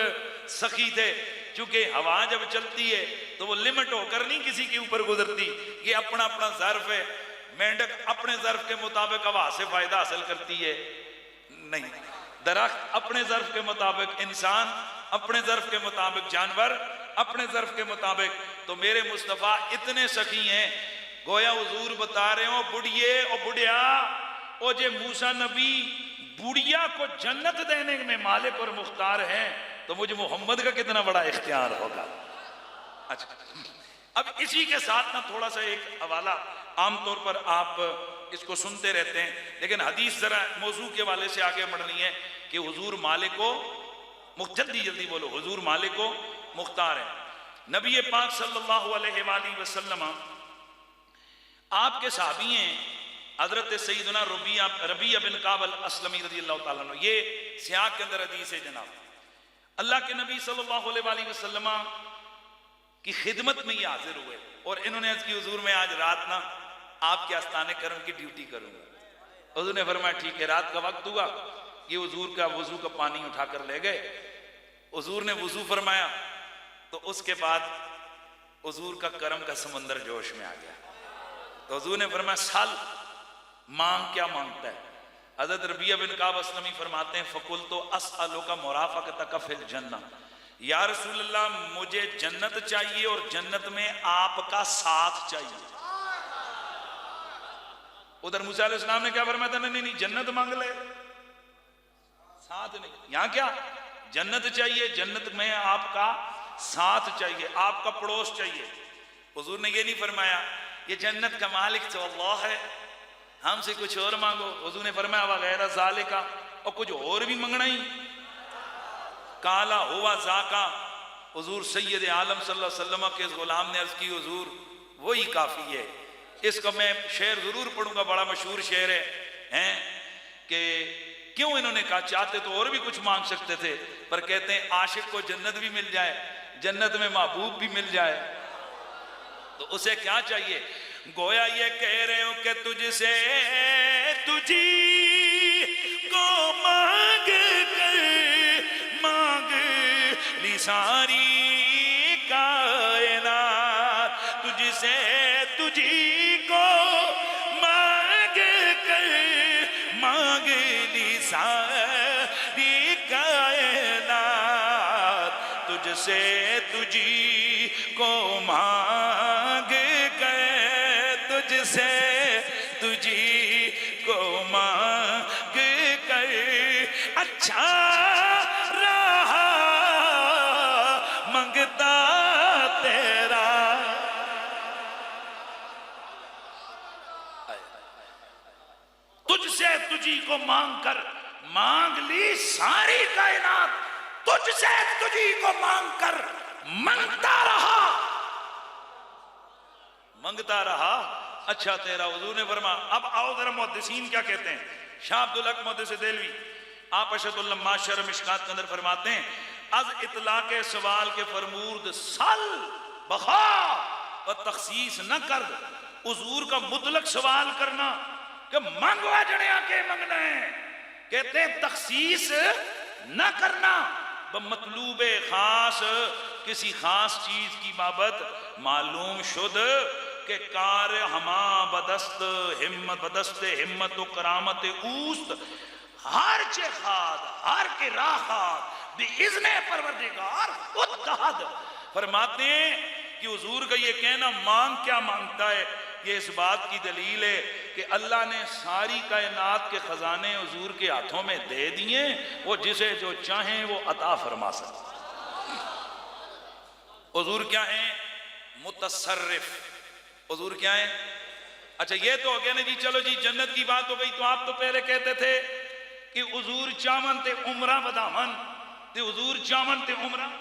सखी थे, क्योंकि हवा जब चलती है तो वो लिमिट होकर नहीं किसी के ऊपर गुजरती, ये अपना अपना ज़र्फ है। मेंढक अपने ज़र्फ के मुताबिक हवा से फायदा हासिल करती है? नहीं। दरख्त अपने ज़र्फ के मुताबिक, इंसान अपने ज़र्फ के मुताबिक, जानवर अपने ज़र्फ के मुताबिक। तो मेरे मुस्तफ़ा इतने सखी हैं, गोया हुजूर बता रहे हो बुढ़िए और बुढ़िया, ओ जे मूसा नबी बुढ़िया को जन्नत देने में मालिक और मुख्तार है, तो मुझे मोहम्मद का कितना बड़ा इख्तियार होगा। अच्छा, अब इसी के साथ ना थोड़ा सा एक हवाला, आमतौर पर आप इसको सुनते रहते हैं, लेकिन हदीस जरा मौजू के वाले से आगे बढ़नी है कि हुजूर मालिक को, जल्दी जल्दी बोलो, हुजूर मालिक को मुख्तार है। नबी पाक सल्लल्लाहु अलैहि वसल्लम आपके साहबी हैं हजरत सैयदना रबिया बिन काब अल-अस्लमी रज़ियल्लाहु ताला अन्हु। ये सियाक के अंदर हदीस है जनाब, अल्लाह के नबी सल्लल्लाहु अलैहि वसल्लम की खिदमत में ये हाजिर हुए और इन्होंने अर्ज़ की हुजूर मैं आज रात ना आपके आस्ताने करम की ड्यूटी करूंगा। हुजूर ने फरमाया ठीक है, रात का वक्त हुआ, ये हुजूर का वजू का पानी उठाकर ले गए। हुजूर ने वजू फरमाया तो उसके बाद हुजूर का करम का समंदर जोश में आ गया। तो हुजूर ने फरमाया साल मांग, क्या मांगता है? हज़रत रबिया बिन काब अस्लमी फरमाते हैं फ़कुल तो अस्अलु का मुराफ़क़तक फ़िल जन्नह, या रसूल अल्लाह मुझे जन्नत चाहिए और जन्नत में आपका साथ चाहिए। उधर मूसा अलैहिस्सलाम ने क्या फरमाया था? नहीं नहीं, जन्नत मांग ले, साथ नहीं। यहां क्या, जन्नत चाहिए, जन्नत में आपका साथ चाहिए, आपका पड़ोस चाहिए। हुजूर ने ये नहीं फरमाया ये जन्नत का मालिक तो अल्लाह है, हमसे कुछ और मांगो। हुजूर ने फरमाया वगैरह ज़ालिका, और कुछ और भी मंगना ही। काला हुआ जाका, हुजूर सैयद आलम सल्लल्लाहु अलैहि वसल्लम के इस गुलाम ने अर्ज की हुजूर वही काफ़ी है। इसका मैं शेर जरूर पढ़ूंगा, बड़ा मशहूर शेर है कि क्यों इन्होंने कहा चाहते तो और भी कुछ मांग सकते थे, पर कहते हैं आशिक को जन्नत भी मिल जाए, जन्नत में महबूब भी मिल जाए तो उसे क्या चाहिए। गोया ये कह रहे हो कि तुझसे तुझी को मांग कर मांग ली सारी कायनात, तुझसे तुझी को मांग कर मांग ली सारी कायनात, तुझसे तुझी को मांग कर, तुझसे तुझी को मांग कर अच्छा रहा मंगता तेरा। तुझसे तुझी को मांग कर मांग ली सारी कायनात, तुझसे तुझी को मांग कर मंगता रहा मंगता रहा अच्छा तेरा। हुजूर ने फरमा, अब आओ जरा मुहद्दिसीन क्या कहते हैं। शाह अब्दुल हक मुहद्दिस देलवी आप अशदुल माशर मिशकात के अंदर फरमाते हैं अज इतलाक सवाल के फरमूर्द सल बखा और तखसीस न कर। हुजूर का मुतलक सवाल करना कि मांगवा जड़िया के मंगना है, कहते हैं तखसीस न करना बमतलूब खास, किसी खास चीज की बाबत मालूम शुद के कार हमा बदस्त हिम्मत बदस्त हिम्मत व करामत ऊस्त हर चे खाद हर के राहत बिइज़्ने परवरदिगार खुद कहद। फरमाते हैं कि हुजूर का ये कहना मांग क्या मांगता है, ये इस बात की दलील है कि अल्लाह ने सारी कायनात के खजाने हुजूर के हाथों में दे दिए, वो जिसे जो चाहें वो अता फरमा सकते। हुजूर क्या है? मुतसर्रिफ। हुजूर क्या है? अच्छा ये तो हो गया ना जी, चलो जी जन्नत की बात हो गई। तो आप तो पहले कहते थे कि हुजूर चावन ते उमरा बदामन, ते हुजूर चावन ते उमरा।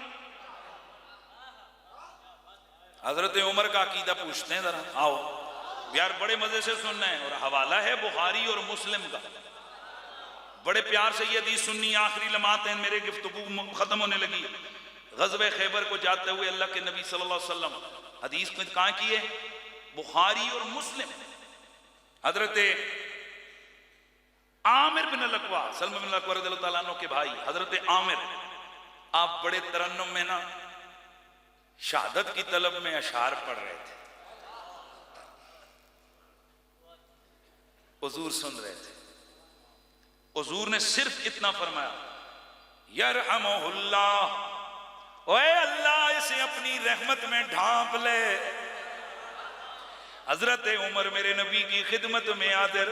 हजरत उमर का अकीदा पूछते हैं जरा, आओ यार, बड़े मजे से सुनना है। और हवाला है बुखारी और मुस्लिम का, बड़े प्यार से ये हदीस सुननी। आखिरी लम्हात है, मेरे गुफ्तगू खत्म होने लगी। गज़वे खैबर को जाते हुए अल्लाह के नबी सल्लल्लाहु अलैहि वसल्लम हदीस में कहाँ की है? बुखारी और मुस्लिम। हजरत आमिर बिन लकवा, सलमा बिन लकवा रज़ियल्लाहु ताला अन्हु के भाई हजरत आमिर, आप बड़े तरन्नुम में ना शहादत की तलब में अशार पढ़ रहे थे। हुजूर सुन रहे थे। हुजूर ने सिर्फ इतना फरमाया, यरहमुल्लाह, ओए अल्लाह इसे अपनी रहमत में ढांप ले। हजरत उमर मेरे नबी की खिदमत में हाजिर।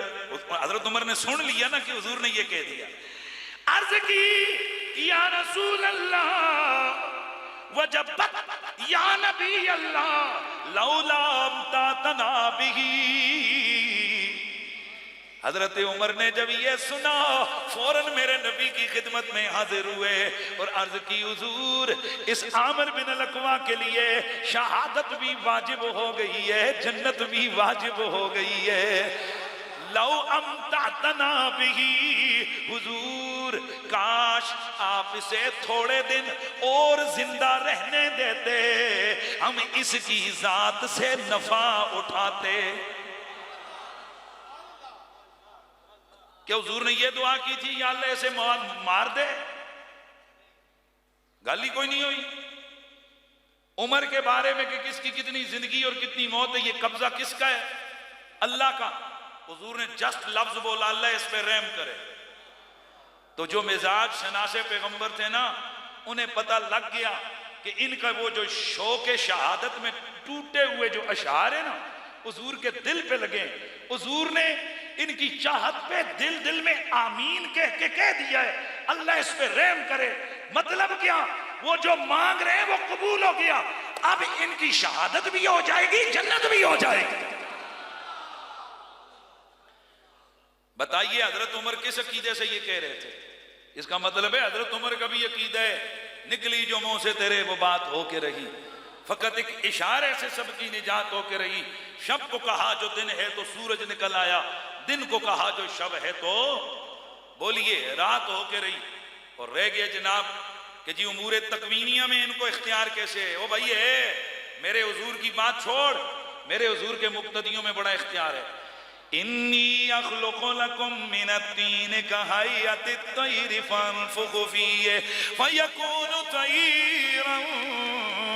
हजरत उमर ने सुन लिया ना कि हुजूर ने ये कह दिया। अर्ज की या रसूल अल्लाह वजबत या नबी अल्लाह लौला अमतातना बिही। हजरत उमर ने जब ये सुना फौरन मेरे नबी की खिदमत में हाजिर हुए और अर्ज की, हुजूर इस आमिर बिन लकवा के लिए शहादत भी वाजिब हो गई है, जन्नत भी वाजिब हो गई है। लौ अमतातना बिही, हुजूर काश आप इसे थोड़े दिन और जिंदा रहने देते, हम इसकी जात से नफा उठाते। क्या हुजूर ने ये दुआ की थी या अल्लाह ऐसे मार दे? गाली कोई नहीं हुई। उमर के बारे में कि किसकी कितनी जिंदगी और कितनी मौत है, ये कब्जा किसका है? अल्लाह का। हुजूर ने जस्ट लफ्ज बोला, अल्लाह इस पे रहम करे। तो जो मिजाज शनासे पैगंबर थे ना, उन्हें पता लग गया कि इनका वो जो शौक शहादत में टूटे हुए जो अशार है ना, हुजूर के दिल पे लगे। हुजूर ने इनकी चाहत पे दिल दिल में आमीन कह के कह दिया है, अल्लाह इस पे रहम करे। मतलब क्या? वो जो मांग रहे हैं वो कबूल हो गया। अब इनकी शहादत भी हो जाएगी, जन्नत भी हो जाएगी। बताइए हजरत उमर किस अकीदे से ये कह रहे थे? इसका मतलब है हजरत उमर का भी अकीदा है, निकली जो मुंह से तेरे वो बात होके रही, फकत एक इशारे से सबकी निजात होके रही। शब को कहा जो दिन है तो सूरज निकल आया, दिन को कहा जो शब है तो बोलिए रात होके रही। और रह गया जनाब कि जी उमूर तकवीनिया में इनको इख्तियार कैसे है? ओ भाई है, मेरे हुजूर की बात छोड़, मेरे हुजूर के मुक्तदियों में बड़ा इख्तियार है। इन्नी अखलुकु लकुम मिनत्तीन कहयतित तैर फनफुखु फीहि फयकूनु तैरन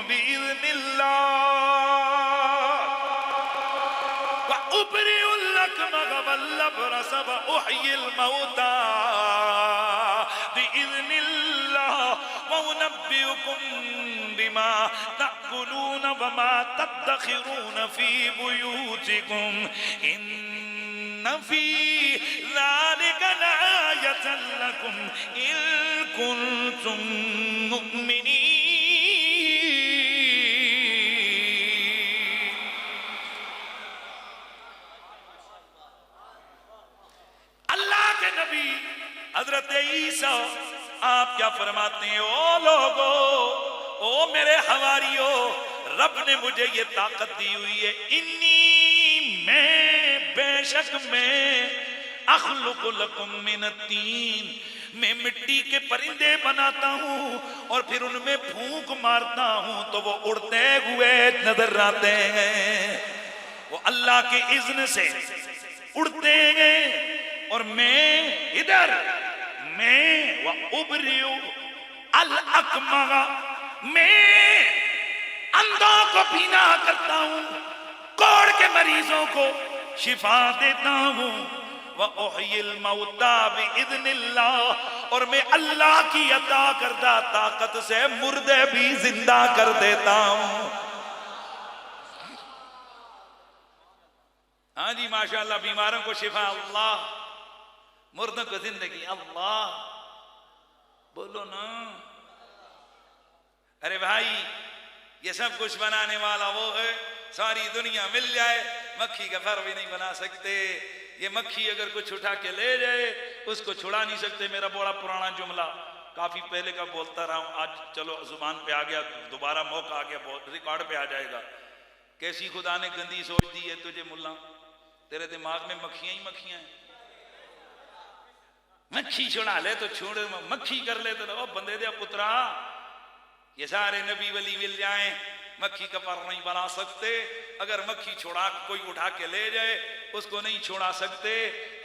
बिइज़निल्लाह व उबरिउल लकमा वल्लब्रस व उह्यिल मौता बिइज़निल्लाह व उनब्बिउकुम बिमा तअकुलून व मा तदखिरून फी बुयूतिकुम इन्न फी ज़ालिका लआयतन लकुम इन कुंतुम मुमिनीन। अल्लाह के नबी हजरत ईसा आप क्या फरमाते हैं? ओ लोगो, ओ मेरे हवारियो, रब ने मुझे ये ताकत दी हुई है। इन्नी मैं, बेशक मैं, अखलुकु लकुम मिन तीन, मैं मिट्टी के परिंदे बनाता हूं और फिर उनमें फूंक मारता हूं तो वो उड़ते हुए नजर आते हैं। वो अल्लाह के इज़्न से उड़ते हैं और मैं इधर मैं व उबरिउ अल अकमा, मैं अंधों को बीना करता हूं, कोढ़ के मरीजों को शिफा देता हूं। व उह्यिल मौता बिइज़निल्लाह, और मैं अल्लाह की अता करदा ताकत से मुर्दे भी जिंदा कर देता हूं। हाँ जी माशाअल्लाह, बीमारों को शिफा अल्लाह, मुर्दों को जिंदगी अल्लाह। बोलो ना। अरे भाई ये सब कुछ बनाने वाला वो है, सारी दुनिया मिल जाए मक्खी का फर भी नहीं बना सकते। ये मक्खी अगर कुछ उठा के ले जाए उसको छुड़ा नहीं सकते। मेरा बड़ा पुराना जुमला काफी पहले का बोलता रहा हूं, आज चलो जुबान पे आ गया, दोबारा मौका आ गया, रिकॉर्ड पे आ जाएगा। कैसी खुदा ने गंदी सोच दी है तुझे मुल्ला, तेरे दिमाग में मक्खियां ही मक्खियां हैं। मक्खी छुड़ा ले तो छोड़, मक्खी कर ले तो ओ बंदे दे पुत्रा, ये सारे नबी वली मिल जाएं, मक्खी का पर नहीं बना सकते। अगर मक्खी छुड़ा कोई उठा के ले जाए उसको नहीं छुड़ा सकते।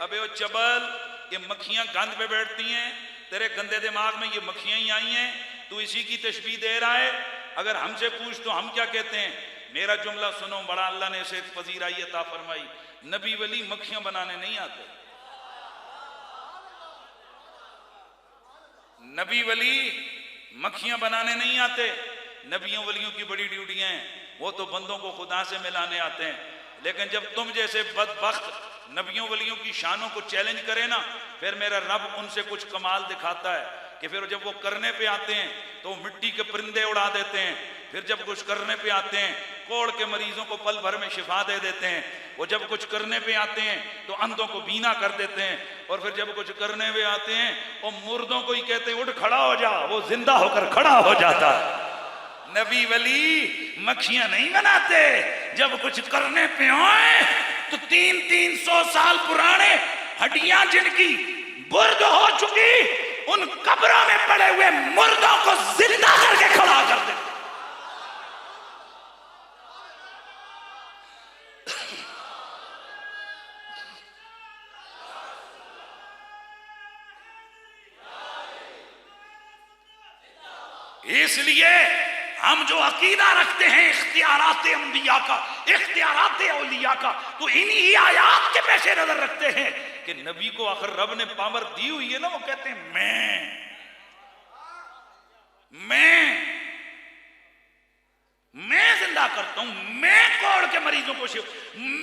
अबे ओ चबल, ये मक्खियां गंद पे बैठती हैं, तेरे गंदे दिमाग में ये मक्खियां ही आई हैं, तू इसी की तशबीह दे रहा है। अगर हमसे पूछ तो हम क्या कहते हैं? मेरा जुमला सुनो, बड़ा अल्लाह ने इसे पजीराई अता फरमाई। नबी वली मक्खियां बनाने नहीं आते। नबी वली मक्खियां बनाने नहीं आते। नबियों वलियों की बड़ी ड्यूटियां हैं, वो तो बंदों को खुदा से मिलाने आते हैं। लेकिन जब तुम जैसे बदबख्त नबियों वलियों की शानों को चैलेंज करे ना, फिर मेरा रब उनसे कुछ कमाल दिखाता है कि फिर जब वो करने पे आते हैं तो मिट्टी के परिंदे उड़ा देते हैं। फिर जब कुछ करने पे आते हैं कोढ़ के मरीजों को पल भर में शिफा दे देते हैं। वो जब कुछ करने पे आते हैं तो अंधों को बीना कर देते हैं। और फिर जब कुछ करने पे आते हैं वो मुर्दों को ही कहते हैं उठ खड़ा हो जा, वो जिंदा होकर खड़ा हो जाता है। नबी वली मक्खियां नहीं बनाते। जब कुछ करने पे आए तो 300-300 साल पुराने हड्डियां जिनकी बुर्द हो चुकी, उन कब्रों में पड़े हुए मुर्दों को जिंदा करके खड़ा कर दे। इसलिए हम जो अकीदा रखते हैं इख्तियाराते अंबिया का, इख्तियाराते औलिया का, तो इन्हीं आयात के पेश नजर रखते हैं कि नबी को आखिर रब ने पावर दी हुई है ना। वो कहते हैं मैं जिंदा करता हूं, मैं कोढ़ के मरीजों को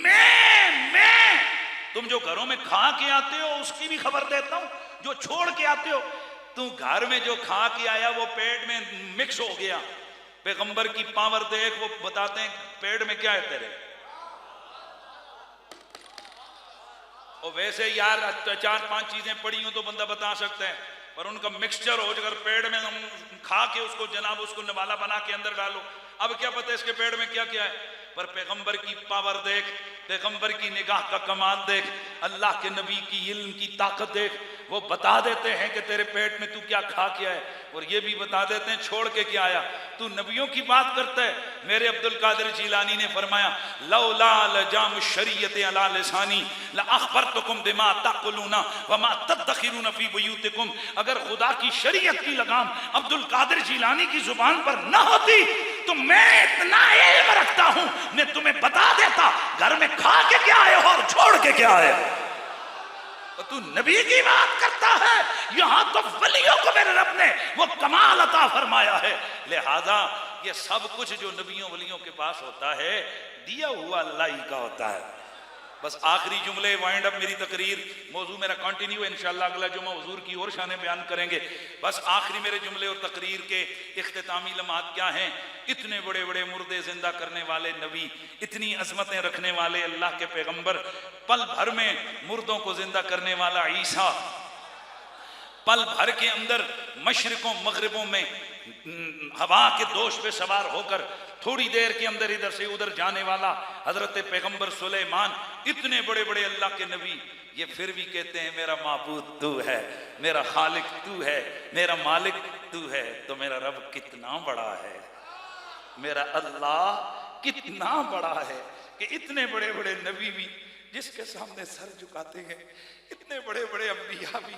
मैं तुम जो घरों में खा के आते हो उसकी भी खबर देता हूं। जो छोड़ के आते हो, तू घर में जो खा के आया वो पेट में मिक्स हो गया। पैगंबर की पावर देख, वो बताते हैं पेट में क्या है तेरे। और वैसे यार 4-5 चीजें पड़ी हो तो बंदा बता सकता है, पर उनका मिक्सचर हो जाकर पेट में हम खा के उसको जनाब उसको नवाला बना के अंदर डालो। अब क्या पता इसके पेट में क्या क्या है। पर पैगंबर की पावर देख, पैगंबर की निगाह का कमाल देख, अल्लाह के नबी की इल्म की ताकत देख। वो बता देते हैं कि तेरे पेट में तू क्या खा के आया, और ये भी बता देते हैं छोड़ के क्या आया। तू नबियों की बात करता है। मेरे अब्दुल कादिर जिलानी ने फरमाया लौला लजाम शरीयत अला लिसानी ला अखबरतुकुम बिमा तक़ुलूना वमा तदखिरून फी बुयूतिकुम। अगर खुदा की शरीयत की लगाम अब्दुल कादिर जिलानी की जुबान पर न होती तो मैं इतना इल्म रखता हूं, मैं तुम्हें बता देता घर में खा के क्या आए हो और छोड़ के क्या आए। तो तू नबी की बात करता है। यहां तो वलियों को मेरे रब ने वो कमाल अता फरमाया है। लिहाजा ये सब कुछ जो नबियों वलियों के पास होता है दिया हुआ अल्लाह ही का होता है। बस आखिरी जुमले वाइंड अप मेरी तकरीर, मौजू मेरा कंटिन्यू है इंशाअल्लाह। अगला जुमा हुजूर की और शान बयान करेंगे। बस आखिरी मेरे जुमले और तकरीर के इख्तितामी लम्हात क्या हैं। इतने बड़े बड़े मुर्दे जिंदा करने वाले नबी, इतनी अजमतें रखने वाले अल्लाह के पैगंबर, पल भर में मुर्दों को जिंदा करने वाला ईसा, पल भर के अंदर मशरिकों मगरिबों में हवा के दोष पे सवार होकर थोड़ी देर के अंदर इधर से उधर जाने वाला हजरत पैगंबर सुलेमान, इतने बड़े बड़े अल्लाह के नबी, ये फिर भी कहते हैं मेरा माबूद तू है, मेरा खालिक तू है, मेरा मालिक तू है। तो मेरा रब कितना बड़ा है, मेरा अल्लाह कितना बड़ा है कि इतने बड़े बड़े नबी भी जिसके सामने सर झुकाते हैं, इतने बड़े बड़े अंबिया भी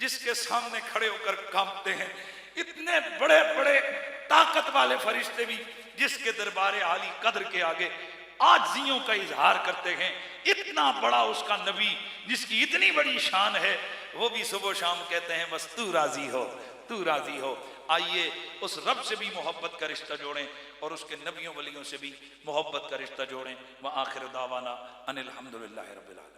जिसके सामने खड़े होकर कांपते हैं, इतने बड़े बड़े ताकत वाले फरिश्ते भी जिसके दरबारे आली कद्र के आगे आजियों का इजहार करते हैं। इतना बड़ा उसका नबी जिसकी इतनी बड़ी शान है, वो भी सुबह शाम कहते हैं बस तू राजी हो, तू राजी हो। आइए उस रब से भी मोहब्बत का रिश्ता जोड़ें और उसके नबियों वलियों से भी मोहब्बत का रिश्ता जोड़ें। व आखिर दावाना अनिल हम्दुलिल्लाहि रब्बिल आलमीन।